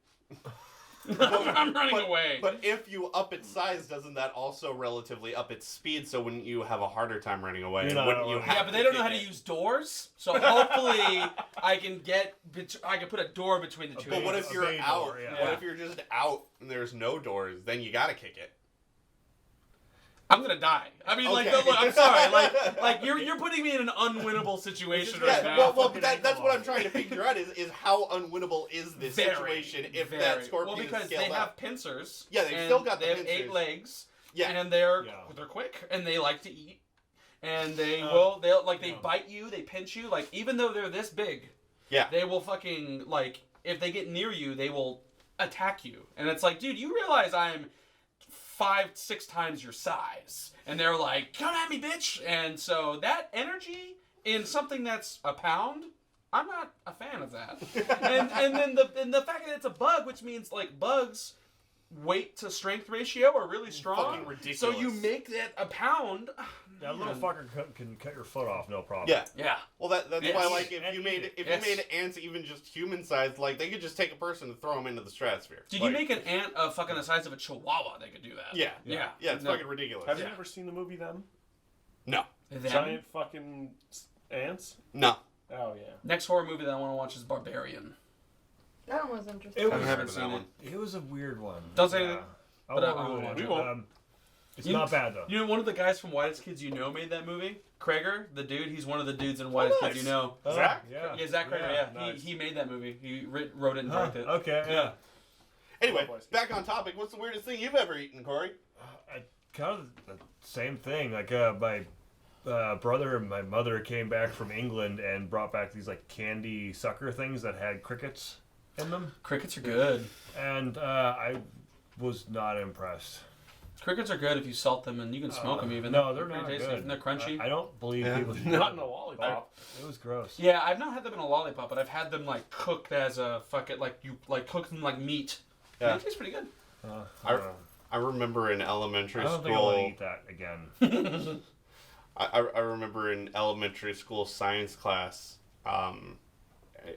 I'm running away. But if you up its size, doesn't that also relatively up its speed? So wouldn't you have a harder time running away? You're And not wouldn't you running. have Yeah, but they don't know how kick to it? use doors, so hopefully I can put a door between the two. But what if A you're bay out? door, yeah. What if you're just out and there's no doors? Then you gotta kick it. I'm gonna die. I mean, like, Okay. look, I'm sorry, like you're putting me in an unwinnable situation right Yeah, now. well, but that's what I'm trying to figure out is how unwinnable is this situation if that scorpion well, because is they scaled have up? pincers. Yeah, they've and still got the they have pincers. 8 legs. Yeah. and they're Yeah. quick and they like to eat, and they yeah. bite you, they pinch you, like even though they're this big, Yeah. they will fucking like if they get near you, they will attack you, and it's like, dude, you realize I'm 5-6 times your size, and they're like, come at me, bitch, and so that energy in something that's a pound, I'm not a fan of that. and then the fact that it's a bug, which means like bugs weight to strength ratio are really strong. Fucking ridiculous. So you make that a pound. That little fucker can cut your foot off, no problem. Yeah. Yeah. Well, that's Yes. why, like, if And you eat made it. you made ants even just human sized, like, they could just take a person and throw them into the stratosphere. Did Like, you make an ant fucking the size of a chihuahua? They could do that. Yeah. Yeah. Yeah, it's No. fucking ridiculous. Have you Yeah. ever seen the movie Them? No. Them? Giant fucking ants? No. Oh, yeah. Next horror movie that I want to watch is Barbarian. That one was interesting. It I was, haven't seen seen it. it. it was a weird one. Don't say Yeah. anything. I But, won't I ruin won't it. watch it. It's You- not bad though. You know, one of the guys from Whitest Kids You Know made that movie? Krager, the dude, he's one of the dudes in Whitest nice. Kids You Know. Oh, Zach? Yeah. Yeah, Zach Krager, yeah. nice. He made that movie. He wrote it and Huh, directed it. okay. Yeah. Anyway, Likewise. back on topic. What's the weirdest thing you've ever eaten, Corey? Kind of the same thing. Like my brother and my mother came back from England and brought back these like candy sucker things that had crickets in them, Crickets are good. and I was not impressed. Crickets are good if you salt them and you can smoke them even. No, they're pretty not tasty. good. And they're crunchy. I don't believe Yeah. people should Not in a lollipop. It was gross. Yeah, I've not had them in a lollipop, but I've had them like cooked as a cook them like meat. Yeah. And it tastes pretty good. I don't know. I remember in I elementary don't think I'll school. eat that again. I remember in elementary school science class.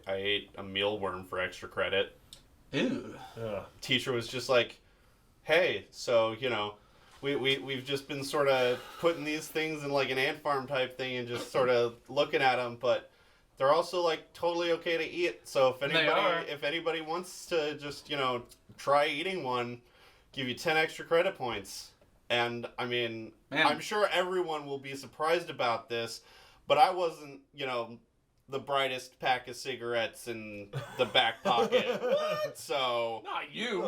I ate a mealworm for extra credit. Ew. Yeah. Teacher was just like, "Hey, so we've just been sort of putting these things in like an ant farm type thing and just sort of looking at them, but they're also like totally okay to eat. So They are. if anybody wants to just try eating one, give you 10 extra credit points." And I mean, Man. I'm sure everyone will be surprised about this, but I wasn't the brightest pack of cigarettes in the back pocket. So Not you.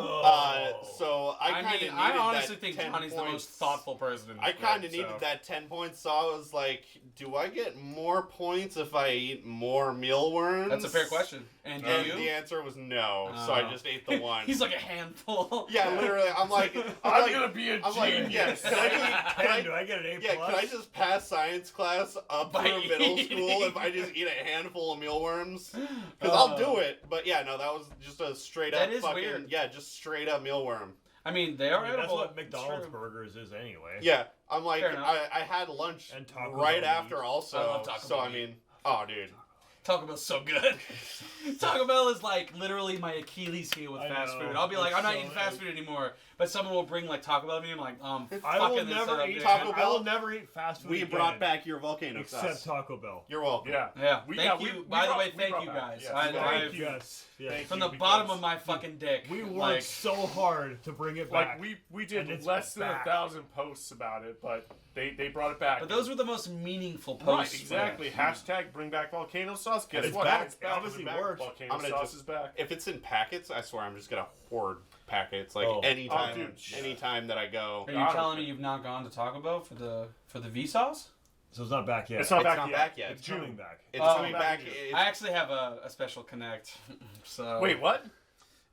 so I kind of needed I honestly that think 10 Johnny's the points. most thoughtful person in this I kind of group, needed so. that 10 points, so I was like, do I get more points if I eat more mealworms? That's a fair question. And do And you? the answer was no, so I just ate the one. He's like a handful. Yeah, literally. I'm like, I'm gonna be a I'm like, genius. yes. Can Do I get an A+? Yeah, can I just pass science class up By through middle eating. school if I just eat a handful of mealworms? Because I'll do it. But yeah, no, that was just a straight up That is fucking weird. yeah, just straight up mealworm. I mean, they are I mean, that's edible. what McDonald's It's true. burgers is anyway. Yeah, I'm like, Fair enough. I had lunch And Taco right Bell after meat. also. I love Taco So Bell I meat. mean, oh dude. Taco Bell's so good. Taco Bell is like literally my Achilles heel with I fast know. food. I'll be like, It's I'm not so eating fast food anymore. But someone will bring like Taco Bell to me. I'm like, I will fucking this never up, eat dude. Taco I Bell. will never eat fast food We again, brought back your volcano except sauce. Taco Bell. You're welcome. Yeah. Yeah. We- Thank yeah, you. we By the brought- way, we thank brought you back. guys. Yes, I, Thank I, you. Yes. Thank from you, the bottom because of my fucking dick. We worked like, so hard to bring it back. Like we And did it's less than back. 1,000 posts about it, but they brought it back. but those were the most meaningful right, posts. exactly. Hashtag bring back volcano sauce. Guess It's what? back. It's It obviously It's back. works. Volcano I'm gonna sauce just- is back. If it's in packets, I swear I'm just gonna hoard packets. Like Oh. anytime, Oh, dude. anytime that I go. Are you telling me you've not gone to Taco Bell for the V sauce? So it's not back yet. It's not It's back not yet. back yet. It's coming June. back. It's Oh. coming back. I actually have a special connect. So Wait, what?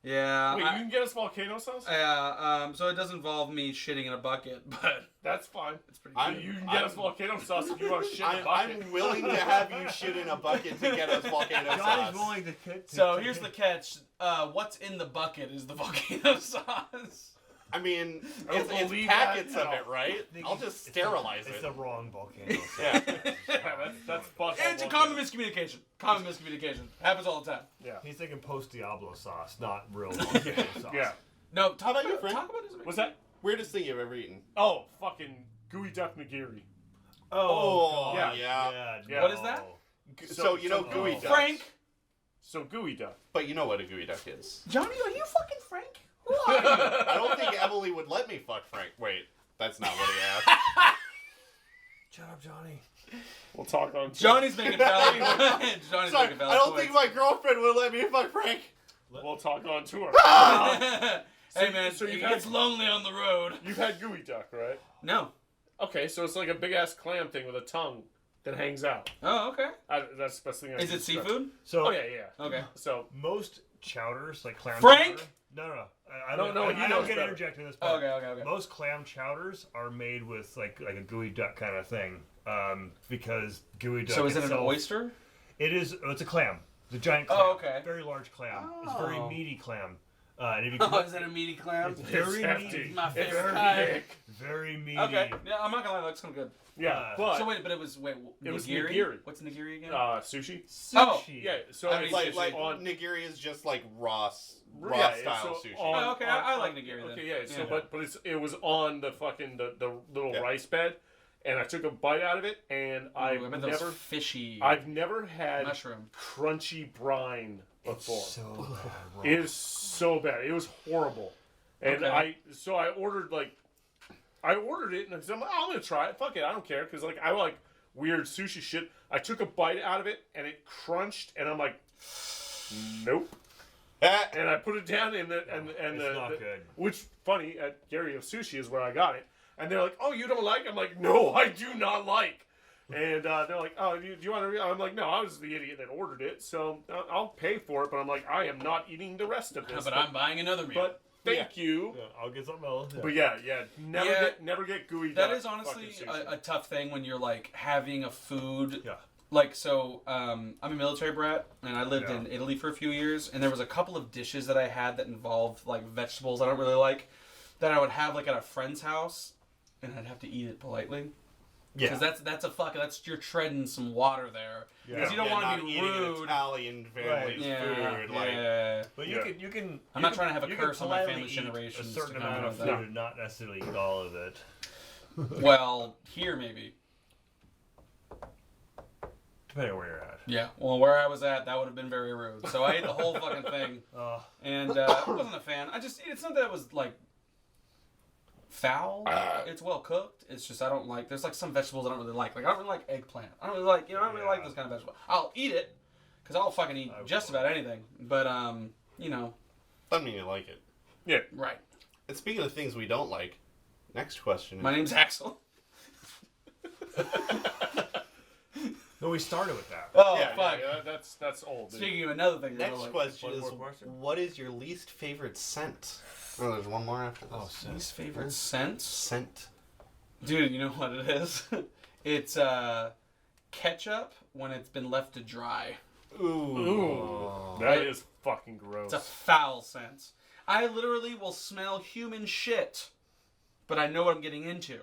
yeah. Wait, you can get us volcano sauce? So it does involve me shitting in a bucket, but That's fine. it's pretty I'm- good. You can get us volcano sauce if you want to shit in a bucket. I'm willing to have you shit in a bucket to get us volcano Johnny's sauce. willing to hit. So here's the catch. What's in the bucket is the volcano sauce. I mean, I don't it's believe packets that, of no. it, right? I'll just sterilize It's it. the wrong volcano. sauce. Yeah. Yeah, that's fucking. It's a common miscommunication. Common miscommunication. Happens all the time. Yeah. He's thinking post Diablo sauce, not real volcano sauce. Yeah. No, How about you, Frank? Talk about this. What's that? Weirdest thing you've ever eaten? Oh, fucking gooey duck nigiri. Oh, yeah. yeah. What is that? So you know gooey oh. ducks. Frank. So gooey duck. But you know what a gooey duck is. Johnny, are you fucking Frank? Who are you? I don't think Emily would let me fuck Frank. Wait, that's not what he asked. Shut up, Johnny. We'll talk on. Johnny's making valid. Johnny's Sorry, making valid I don't points. think my girlfriend would let me fuck Frank. We'll talk on tour. Hey man, so it you've gets had- lonely on the road. You've had gooey duck, right? No. Okay, so it's like a big ass clam thing with a tongue that hangs out. Oh, okay. That's the best thing. I Is can it describe. seafood? So Oh yeah. Okay. So most chowders, like clam Frank? chowder. No. I No, don't. no, I, he I knows don't get better. interjected in this part. Okay. Most clam chowders are made with like a gooey duck kind of thing, because gooey duck. So is it an itself- oyster? It is. It's a clam. It's a giant clam. Oh, okay. Very large clam. It's a very Oh. meaty clam. And if you Oh, is that a meaty clam? It's very hefty. meaty. My It's favorite very kind. big. Very meaty. Okay. Yeah, I'm not gonna lie, that looks kind of good. Yeah, but So wait, but it was It was nigiri? nigiri. What's nigiri again? Sushi. Oh, Sushi. Yeah. So I mean, it's Like just like on. nigiri is just like raw Yeah, style so sushi. on- Oh, okay, I like nigiri then. Okay, yeah. So, Yeah. but it was on the fucking the little Yeah. rice bed, and I took a bite out of it, and Ooh, I bet those never, fishy I've never had mushroom. crunchy brine before. So bad, bro. It is so bad. It was horrible, and Okay. I ordered it, and I'm like, oh, I'm gonna try it. Fuck it, I don't care, because like I like weird sushi shit. I took a bite out of it, and it crunched, and I'm like, nope. And I put it down in the and It's the, not the- good. which funny at Gary of Sushi is where I got it, and they're like, "Oh, you don't like?" I'm like, "No, I do not like." And they're like, "Oh, do you want to?" I'm like, "No, I was the idiot that ordered it, so I'll pay for it." But I'm like, "I am not eating the rest of this." But I'm buying another meal. But thank you. Yeah, I'll get something else. Yeah. But yeah, never get gooey. that duck is honestly fucking sushi. a tough thing when you're like having a food. Yeah. Like, so, I'm a military brat, and I lived Yeah. in Italy for a few years, and there was a couple of dishes that I had that involved, like, vegetables I don't really like, that I would have, like, at a friend's house, and I'd have to eat it politely. Yeah. Because you're treading some water there. Because you don't want to not be eating rude. Italian family's Yeah, food. Like, yeah. But Yeah. you can. I'm you not can- trying to have a you can curse on my politely family's eat generations A certain to come amount of out food of that. and not necessarily eat all of it. Well, here maybe. Depending on where you're at. Yeah, well, where I was at, that would have been very rude. So I ate the whole fucking thing, and I wasn't a fan. It's not that it was, like, foul. It's well cooked. It's just I don't like, there's, like, some vegetables I don't really like. Like, I don't really like eggplant. I don't really like, I don't really like those kind of vegetables. I'll eat it, because I'll fucking eat just about anything. But, doesn't mean you like it. right. And speaking of things we don't like, next question. My name's Axel. No, we started with that. Oh, Yeah, fuck. That's old. Dude. Speaking of another thing, we Next don't like. question One is, more question? what is your least favorite scent? Oh, there's one more after this. Least favorite scent? Scent. Dude, you know what it is? It's ketchup when it's been left to dry. Ooh, that is fucking gross. It's a foul scent. I literally will smell human shit, but I know what I'm getting into.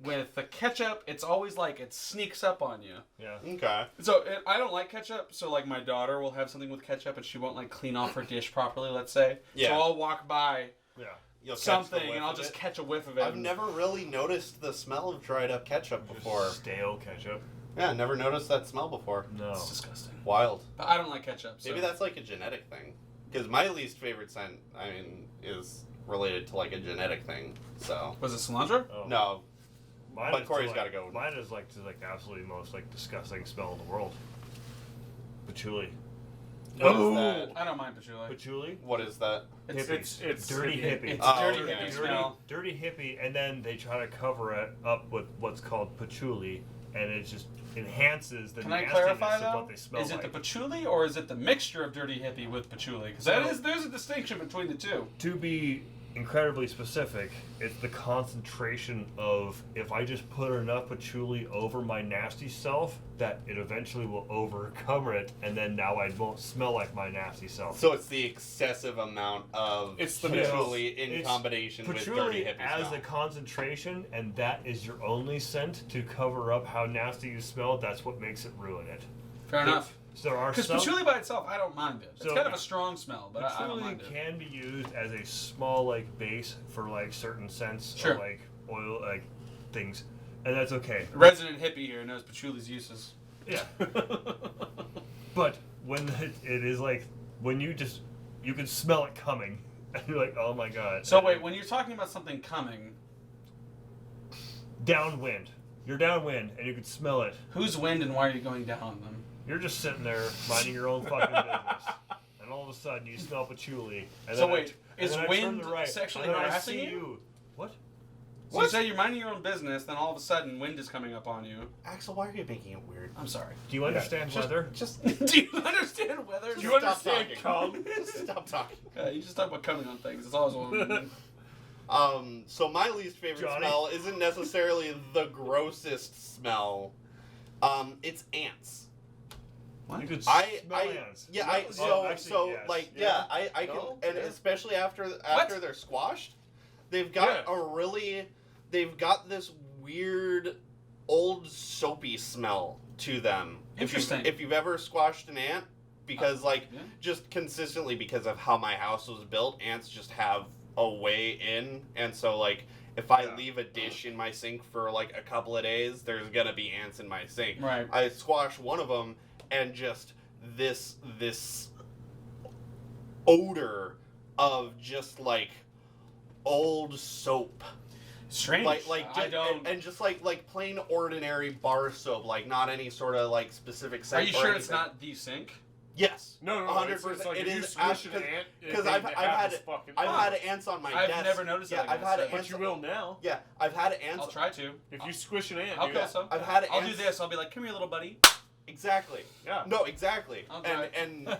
With the ketchup, it's always like it sneaks up on you. Yeah. Okay. So I don't like ketchup. So like my daughter will have something with ketchup and she won't like clean off her dish properly. Let's say. Yeah. So I'll walk by Yeah. You'll catch the something whiff and I'll of just it. catch a whiff of it. I've never really noticed the smell of dried up ketchup before. Stale ketchup. Yeah, never noticed that smell before. No. It's disgusting. Wild. But I don't like ketchup. So. Maybe that's like a genetic thing. Because my least favorite scent, I mean, is related to like a genetic thing. So. Was it cilantro? Oh. No. Mine But is Corey's like- gotta go. Mine is like absolutely most like disgusting smell in the world. Patchouli. What is Ooh. that? I don't mind patchouli. Patchouli. What is that? It's dirty hippie. It's Oh, dirty okay. hippie Dirty- smell. Dirty hippie, and then they try to cover it up with what's called patchouli, and it just enhances the Can I nastiness clarify of though? what they smell Is it like. the patchouli or is it the mixture of dirty hippie with patchouli? Because there's a distinction between the two. To be incredibly specific, it's the concentration of if I just put enough patchouli over my nasty self, that it eventually will overcome it, and then now I won't smell like my nasty self. So it's the excessive amount of It's the patchouli in It's combination with dirty patchouli hippie as smell. a concentration, and that is your only scent to cover up how nasty you smell. That's what makes it ruin it. Fair enough. So there are Because some patchouli by itself, I don't mind it. It's So- kind of a strong smell, but I don't patchouli mind it. can be used as a small like base for like certain scents Sure. or like oil like things, and that's okay. Resident hippie here knows patchouli's uses. Yeah. But when it is like when you can smell it coming, and you're like, oh my god. So wait, when you're talking about something coming, downwind, you're downwind, and you can smell it. whose wind and why are you going down on them? You're just sitting there minding your own fucking business, and all of a sudden you smell patchouli. And So then wait, and is then I turn wind to the right, sexually and then I harassing see you? What? So you say you're minding your own business, then all of a sudden wind is coming up on you. Axel, why are you making it weird? I'm sorry. Do you understand weather? Just Do you understand weather? Do you stop understand talking. cum? Just stop talking. You just talk about coming on things. That's all I was wanting. So my least favorite Johnny? smell isn't necessarily the grossest smell. It's ants. You could I smell ants. Yeah, No, so actually, yes. like Yeah. I No? can, and Yeah. especially after they're squashed, they've got they've got this weird old soapy smell to them. Interesting. If you've ever squashed an ant, because yeah. just consistently because of how my house was built, ants just have a way in, and so like if I leave a dish in my sink for like a couple of days, there's gonna be ants in my sink. Right. I squashed one of them, and just this odor of just like old soap, Strange. like I don't. and just like plain ordinary bar soap, like not any sort of like specific Are scent. you or sure it's anything. not the sink? Yes. No, 100%. It's like It if you is squish an because- ant, because they I've have had this fucking. I've had ants on my I've desk. never noticed Yeah, it, I've like I had said. But ants. you will now. Yeah, I've had ants. I'll try to. If you squish an ant, I'll dude. kill some. I've had I'll do ants. this. I'll be like, come here, little buddy. Exactly. Yeah. No, exactly. I'll try. And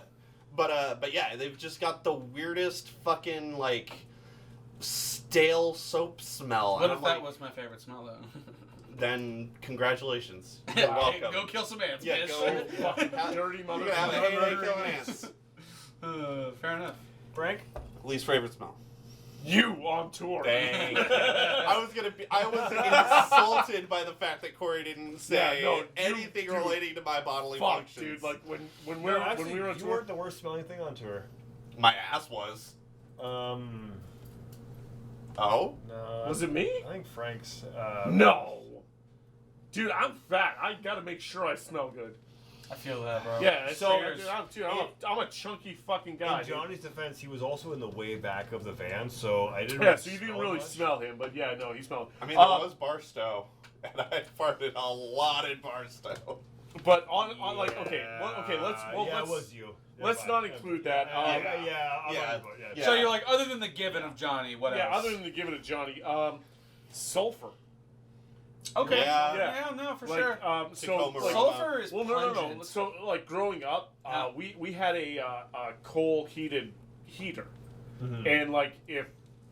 but yeah, they've just got the weirdest fucking like stale soap smell. What And if I'm that like, was my favorite smell, though? Then congratulations. You're welcome. Go kill some ants, Yeah, bitch. go Fucking dirty You're gonna have a motherfucker. heyday killing ants. Fair enough. Frank? Least favorite smell. You on tour. Dang. I was insulted by the fact that Corey didn't say Yeah, no, anything dude. relating to my bodily Fuck, functions. dude. Like when we No, were actually, when we were on you tour. weren't the worst smelling thing on tour. My ass was. No, Oh? Was it me? I think Frank's. No. Dude, I'm fat. I gotta make sure I smell good. I feel that, bro. Yeah, it's So- I'm a chunky fucking guy. In dude. Johnny's defense, he was also in the way back of the van, so I didn't. Yeah, so you didn't smell really much. smell him, but yeah, he smelled. I mean, there was Barstow, and I farted a lot in Barstow. But on like okay, let's it was you. let's not include that. Yeah. So you're like, other than the given of Johnny, what Yeah, else? other than the give it to Johnny, sulfur. Okay. Yeah. Yeah, no, for Like, sure. so Tacoma like, Sulfur is well, no. pungent. So like growing up, Yeah. we had a coal heated heater, Mhm. and like if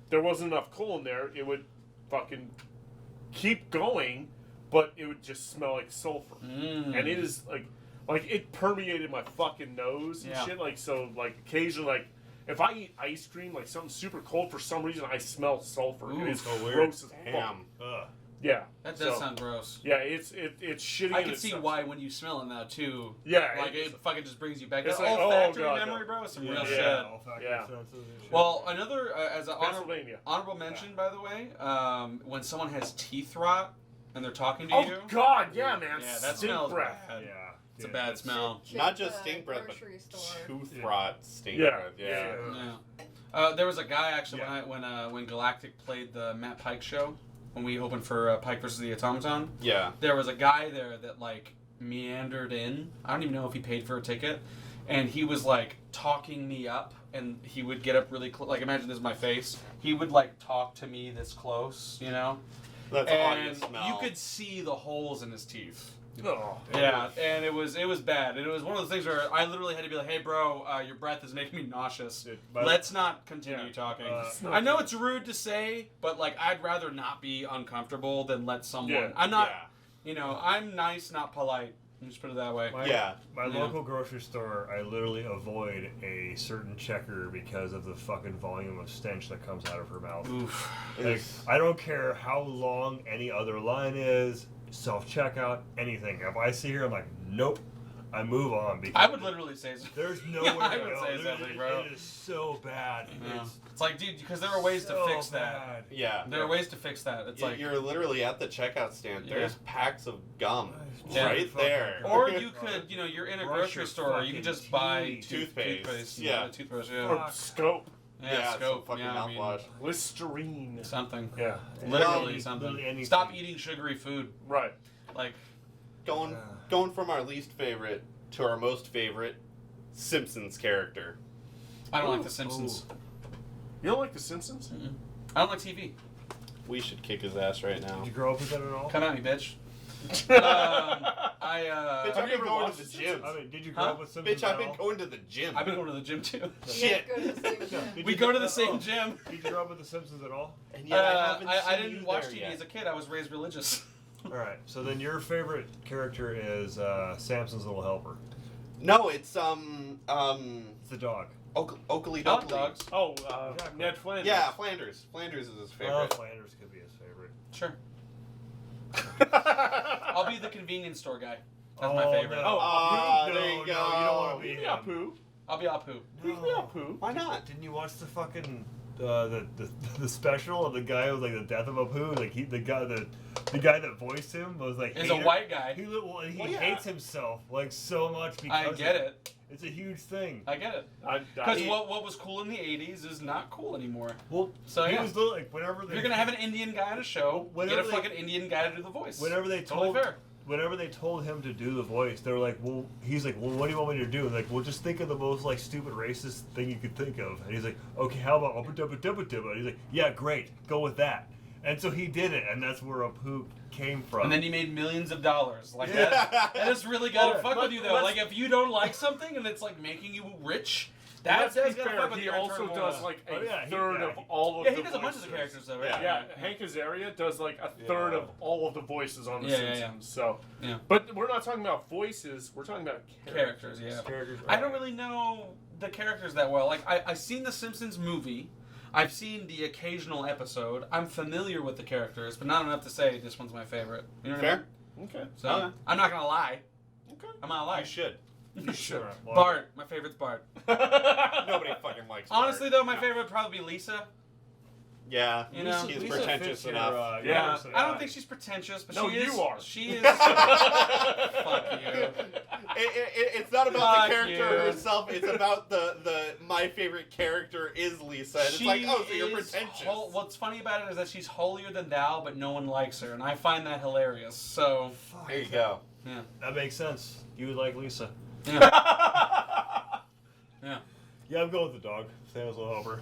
there wasn't enough coal in there, it would fucking keep going, but it would just smell like sulfur, Mm. and it is like it permeated my fucking nose and Yeah. shit. Like so, like occasionally, like if I eat ice cream, like something super cold, for some reason I smell sulfur. Ooh, It is so weird. gross as fuck. Damn. Ugh. Yeah, That does so, sound gross. Yeah, it's shitty. I and can it see sucks. why when you smell it now too. Yeah, Like it fucking just brings you back. It's It's like, oh, olfactory God, memory, no. bro. Some Yeah. real Yeah. shit. Olfactory Yeah. senses and shit. Well, another as an Pennsylvania. honorable mention, by the way, when someone has teeth rot and they're talking to Oh you, God, yeah, man. yeah, that Stink smells breath. bad. yeah. It's a bad smell. Check Not just the stink breath, but grocery store. tooth Yeah. rot stink Yeah. breath. Yeah. Yeah. There was a guy actually Yeah. when Galactic played the Matt Pike show when we opened for Pike versus the Automaton. Yeah. There was a guy there that like meandered in. I don't even know if he paid for a ticket, and he was like talking me up, and he would get up really close. Like imagine this is my face. He would like talk to me this close, you know, That's and obvious smell. you could see the holes in his teeth. Oh. Yeah, and it was bad. And it was one of those things where I literally had to be like, "Hey, bro, your breath is making me nauseous. Dude, but- Let's not continue Yeah. talking." Uh, I know it's rude to say, but like I'd rather not be uncomfortable than let someone. Yeah. I'm not. Yeah. You know, I'm nice, not polite. Let me just put it that way. My, Yeah. My Yeah. local grocery store, I literally avoid a certain checker because of the fucking volume of stench that comes out of her mouth. Oof. Like, I don't care how long any other line is, self-checkout, anything. If I see her, I'm like, nope. I move on because I would literally say so. there's nowhere I to would go. say There- something, bro. It is so bad. Yeah. It's It's like, dude, because there are ways to so fix that. bad. Yeah. There are ways to fix that. It's like, You're literally at the checkout stand. Yeah. There's packs of gum Yeah. right there. or you could, you know, you're in a Brush grocery your store. You can fucking just buy teeth. Toothpaste. Yeah. toothbrush. Yeah. Or scope. Yeah, some scope. fucking Yeah, I mean, mouthwash. Listerine. something. Yeah. Literally Well, something. literally anything. Stop eating sugary food. Right. Like, Going from our least favorite to our most favorite Simpsons character. I don't like The Simpsons. You don't like The Simpsons? Mm-mm. I don't like TV. We should kick his ass right now. Did you grow up with that at all? Come at me, bitch. Bitch, Have I've you been ever going watched to the The gym. I mean, did you grow Huh? up with Simpsons Bitch, at I've been all? going to the gym. I've been going to the gym too. Shit. Yeah, go to the same gym. Did We you go to grow- the same oh, gym. Did you grow up with The Simpsons at all? And yet I haven't I seen didn't you watch there TV yet. as a kid. I was raised religious. All right. So then your favorite character is Samson's little helper. No, it's It's the dog. Oakley I like Doakley. dogs. Oh, Exactly. Ned Flanders. Yeah, Flanders. Flanders is his favorite. Flanders could be his favorite. Sure. I'll be the convenience store guy. That's my Oh, favorite. No. Oh, Ah, no, there you no, go. you don't want to be Be him. Apu. I'll be Apu. Be Apu. Why not? Didn't you watch the fucking the special of the guy who was like the death of Apu? Like the guy that voiced him was like Is a white guy. He Well, yeah. hates himself like so much because I get it. It's a huge thing. I get it. Because Because what was cool in the 80s is not cool anymore. Well, So, he yeah. was like whenever If they you're going to have an Indian guy on a show, Whenever get a they- fucking Indian guy to do the voice. whenever they Totally told fair. whenever they told him to do the voice, they were like, well, he's like, well, what do you want me to do? And like, well, just think of the most like stupid racist thing you could think of. And he's like, okay, how about Dubba? And he's like, yeah, great, go with that. And so he did it, and that's where Apu came from. And then he made millions of dollars. Like Yeah. that is really gotta Well, fuck let- with you though. let's- Like if you don't like something and it's like making you rich, Let's that's be gotta fair, fuck with he your also internal does moral. like a Oh, yeah, he- third yeah, of he- all of Yeah, the he does a bunch of the voices. characters though, right? Yeah, Hank Azaria does like a third Yeah. of all of the voices on The Yeah, yeah, yeah. Simpsons. So, Yeah. but we're not talking about voices. We're talking about Characters, yeah. Characters, I don't really know the characters that well. Like I've seen the Simpsons movie. I've seen the occasional episode. I'm familiar with the characters, but not enough to say this one's my favorite. You know what I Fair? mean? Okay. So Okay. I'm not gonna lie. Okay. I'm not gonna lie. You should. You should. Alright, well, Bart, my favorite's Bart. Nobody fucking likes Honestly Bart. though, my favorite would probably be Lisa. Yeah. You know, He's Lisa pretentious fits your, enough. Yeah. personality. I don't think she's pretentious, but No, she is. you are. She is. Fuck you. It's not about Fuck the character you. herself. It's about the my favorite character is Lisa. And it's She like, oh, so you're is pretentious. what's funny about it is that she's holier than thou, but no one likes her, and I find that hilarious. So There you go. Yeah. That makes sense. You would like Lisa. Yeah. Yeah. Yeah, I'm going with the dog. Sam was a little helper.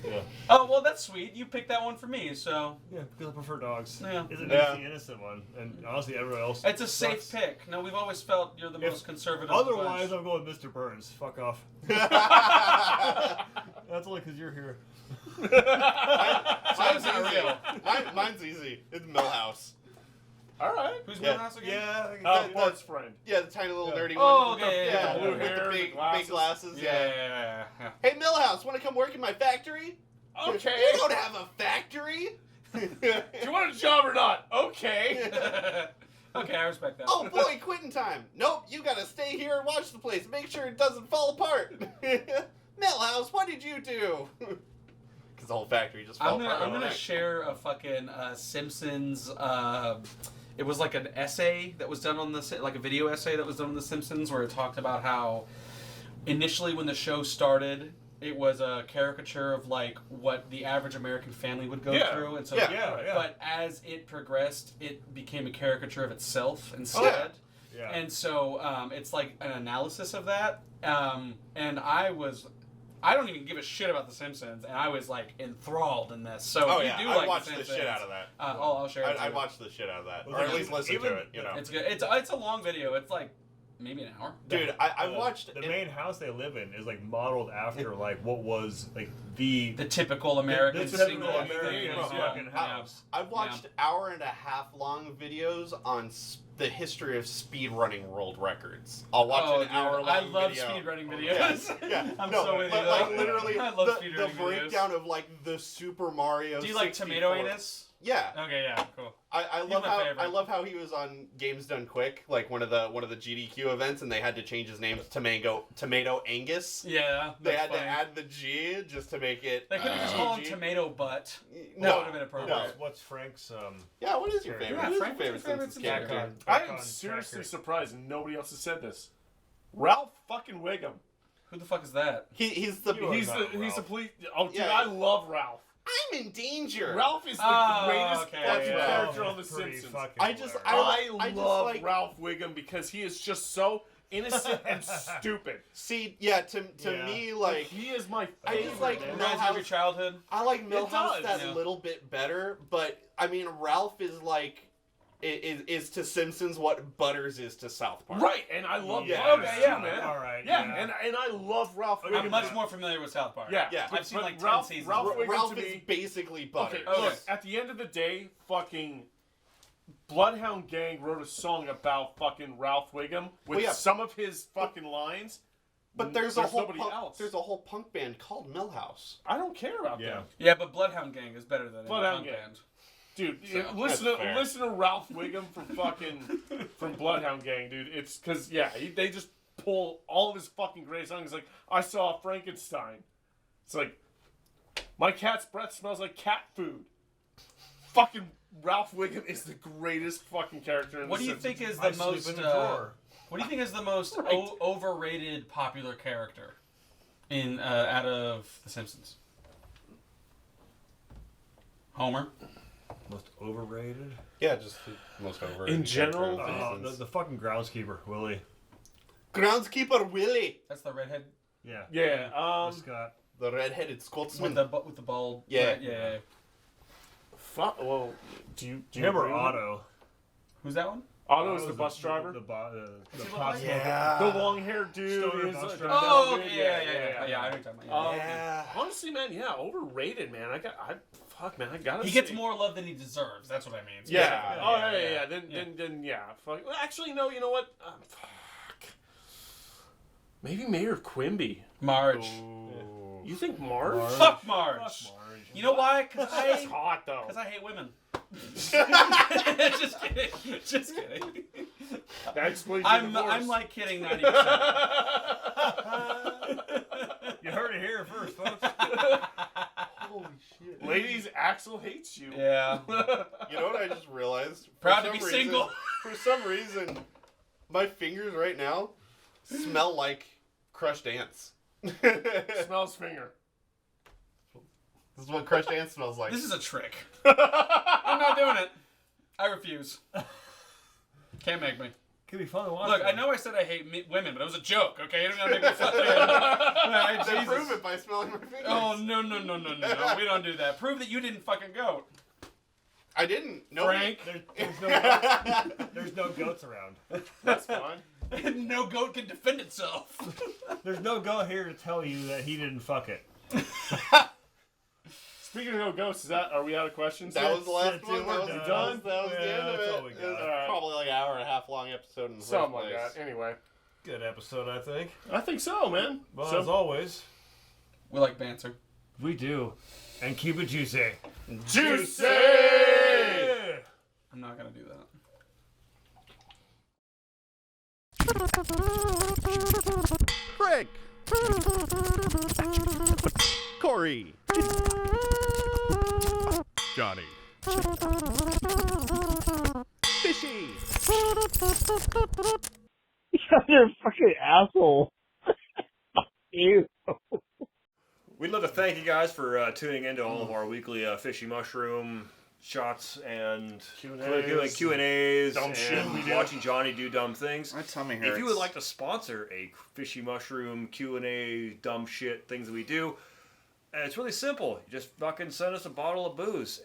Yeah. Oh, well, that's sweet. You picked that one for me, so. Yeah, because I prefer dogs. Yeah. It's Yeah. the innocent one, and honestly, everyone else. It's a safe sucks. pick. No, we've always felt you're the If- most conservative. of the Otherwise, bunch. I'm going with Mr. Burns. Fuck off. That's only because you're here. Mine's not easy. real. Mine's easy. It's Millhouse. All right. Who's Yeah. Millhouse again? Yeah. Bart's friend. Yeah, the tiny little nerdy Oh, one. okay, yeah, the blue with hair, the the big glasses. glasses. Yeah. Hey, Millhouse, want to come work in my factory? Okay. You don't have a factory. Do you want a job or not? Okay. Okay, I respect that. Oh boy, quitting time. Nope, you gotta stay here and watch the place. Make sure it doesn't fall apart. Millhouse, what did you do? Because the whole factory just fell I'm apart. gonna overnight. share a fucking Simpsons. It was like an essay that was done on the like a video essay that was done on the Simpsons, where it talked about how initially when the show started, it was a caricature of like what the average American family would go Yeah. through, and so Yeah. But as it progressed, it became a caricature of itself instead. Yeah. And so it's like an analysis of that. And I don't even give a shit about The Simpsons, and I was like enthralled in this. So Oh if yeah, you do I like watched The the Simpsons, shit out of that. I'll share it. I too. watched the shit out of that, Well, or at least listen even- to it. You know, It's good. It's a long video. It's like maybe an hour. dude, I watched the it- main house they live in is like modeled after like what was like the The typical American the single typical American American yeah. fucking Yeah. house. I've watched hour and a half long videos on the history of speedrunning world records. I'll watch Oh, an dude, hour long I love video. speedrunning Yeah, videos. yeah. I'm no, so with but you. like though. literally I love the speedrunning videos. breakdown of like the Super Mario. Do you like 64. tomato anus? Yeah. Okay, yeah, cool. I He's love my how favorite. I love how he was on Games Done Quick, like one of the GDQ events, and they had to change his name to Tomato Angus. Yeah, They that's had funny. to add the G just to make it. They could have just called him PG. tomato butt. No, That would have been appropriate. What's Frank's Yeah, what is your Yeah, favorite? Frank, Who's what's your favorite Simpsons Simpsons character? character? I Back am on seriously tracker. surprised nobody else has said this. Ralph fucking Wiggum. Who the fuck is that? He's the You are He's not the Ralph. police. Oh, dude, Yeah. I love Ralph. I'm in danger. Ralph is the Oh, greatest okay, fucking yeah. character on The Pretty Simpsons. fucking I just- hilarious. I just love like- Ralph Wiggum because he is just so innocent and stupid. See, yeah, to Yeah. me, like he is my I favorite. just like man. Reminds you of your childhood? I like Millhouse does, that yeah. little bit better, but I mean Ralph is like is to Simpsons what Butters is to South Park. Right, and I love Yeah. Butters Okay, too, yeah. man. All right. Yeah, and I love Ralph Wiggum. I'm much more familiar with South Park. Yeah, Yeah. I've seen but like 10 Ralph- seasons. Ralph Wiggum Ralph to is me- basically Butters. Okay, look, Okay. at the end of the day, fucking Bloodhound Gang wrote a song about fucking Ralph Wiggum with Well, yeah. some of his fucking lines. But there's a whole nobody punk, else. there's a whole punk band called Millhouse. I don't care about Yeah. them. Yeah, but Bloodhound Gang is better than Bloodhound Punk Gang. Band. Dude, So, listen that's fair. to Ralph Wiggum from from Bloodhound Gang, dude. It's because they just pull all of his fucking great songs. Like I saw Frankenstein. It's like my cat's breath smells like cat food. Fucking Ralph Wiggum is the greatest fucking character in What The do you Simpsons. think is I the sleep most in the drawer. what do you think is the most Right. overrated popular character in out of The Simpsons? Homer. Most overrated? Yeah, just the most over. In general? The fucking groundskeeper, Willie. Groundskeeper Willie, That's the redhead Yeah. Yeah, Scott. the red-headed with Scotsman. the bald. Yeah. Right? Yeah. well, do you Him or agree with it? Otto? Who's that one? Otto is the bus driver. The he look pot like? smoker. Yeah. The long-haired dude. Stoner is bus like- driver. Oh, dude. okay, yeah. I know what you're talking about. Yeah. Yeah. Honestly, man, yeah, overrated, man. I gotta. He gets say- more love than he deserves. That's what I mean. Yeah. Yeah. Oh yeah. Yeah. Then yeah. Fuck. Well, actually, no. You know what? Fuck. Maybe Mayor of Quimby. Marge. You think Marge? Marge. Fuck Marge. Marge. You know why? Because She's hot though. I hate women. Just kidding. Just kidding. That explains your I'm divorce. like kidding 90%. You heard it here first, folks. Holy shit. Ladies, Axel hates you. Yeah. You know what I just realized? Proud For to be some single. reason- For some reason, my fingers right now smell like crushed ants. This Smells finger. is what crushed ants smells like. This is a trick. I'm not doing it. I refuse. Can't make me. Could be fun to watch. Look, I them. know I said I hate women, but it was a joke, okay? You don't gotta make me fun. Right, They Jesus. prove it by smelling my fingers. Oh, no. We don't do that. Prove that you didn't fucking go. I didn't. No. Frank. There's no goats around. That's fine. No goat can defend itself. There's no goat here to tell you that he didn't fuck it. Speaking of no ghosts, are we out of questions? That was the last That's one. it, That we're was done. the end Yeah, of that's it. all we It got. was Alright. probably like an hour and a half long episode in the Something first like place. that. Anyway, Good episode, I think. I think so, man. Well, So- as always, We like banter. we do. And keep it juicy. Juicy! I'm not gonna do that. Frank. Corey. Johnny. Fishy. You're a fucking asshole. Ew. We'd love to thank you guys for tuning into all of our weekly fishy mushroom shots and Q&As dumb shit we and do. watching Johnny do dumb things. My tummy hurts. If you would like to sponsor a fishy mushroom Q&A dumb shit things that we do, it's really simple. You just fucking send us a bottle of booze.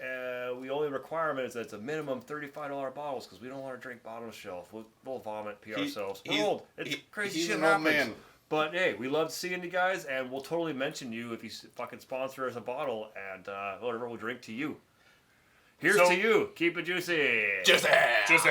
We only requirement is that it's a minimum $35 bottles because we don't want to drink bottom shelf. We'll vomit, pee ourselves. We're old. It's crazy he's shit an old happens. man. But hey, we love seeing you guys, and we'll totally mention you if you fucking sponsor us a bottle, and whatever we'll drink to you. Here's So- to you. Keep it juicy. Just Juicy!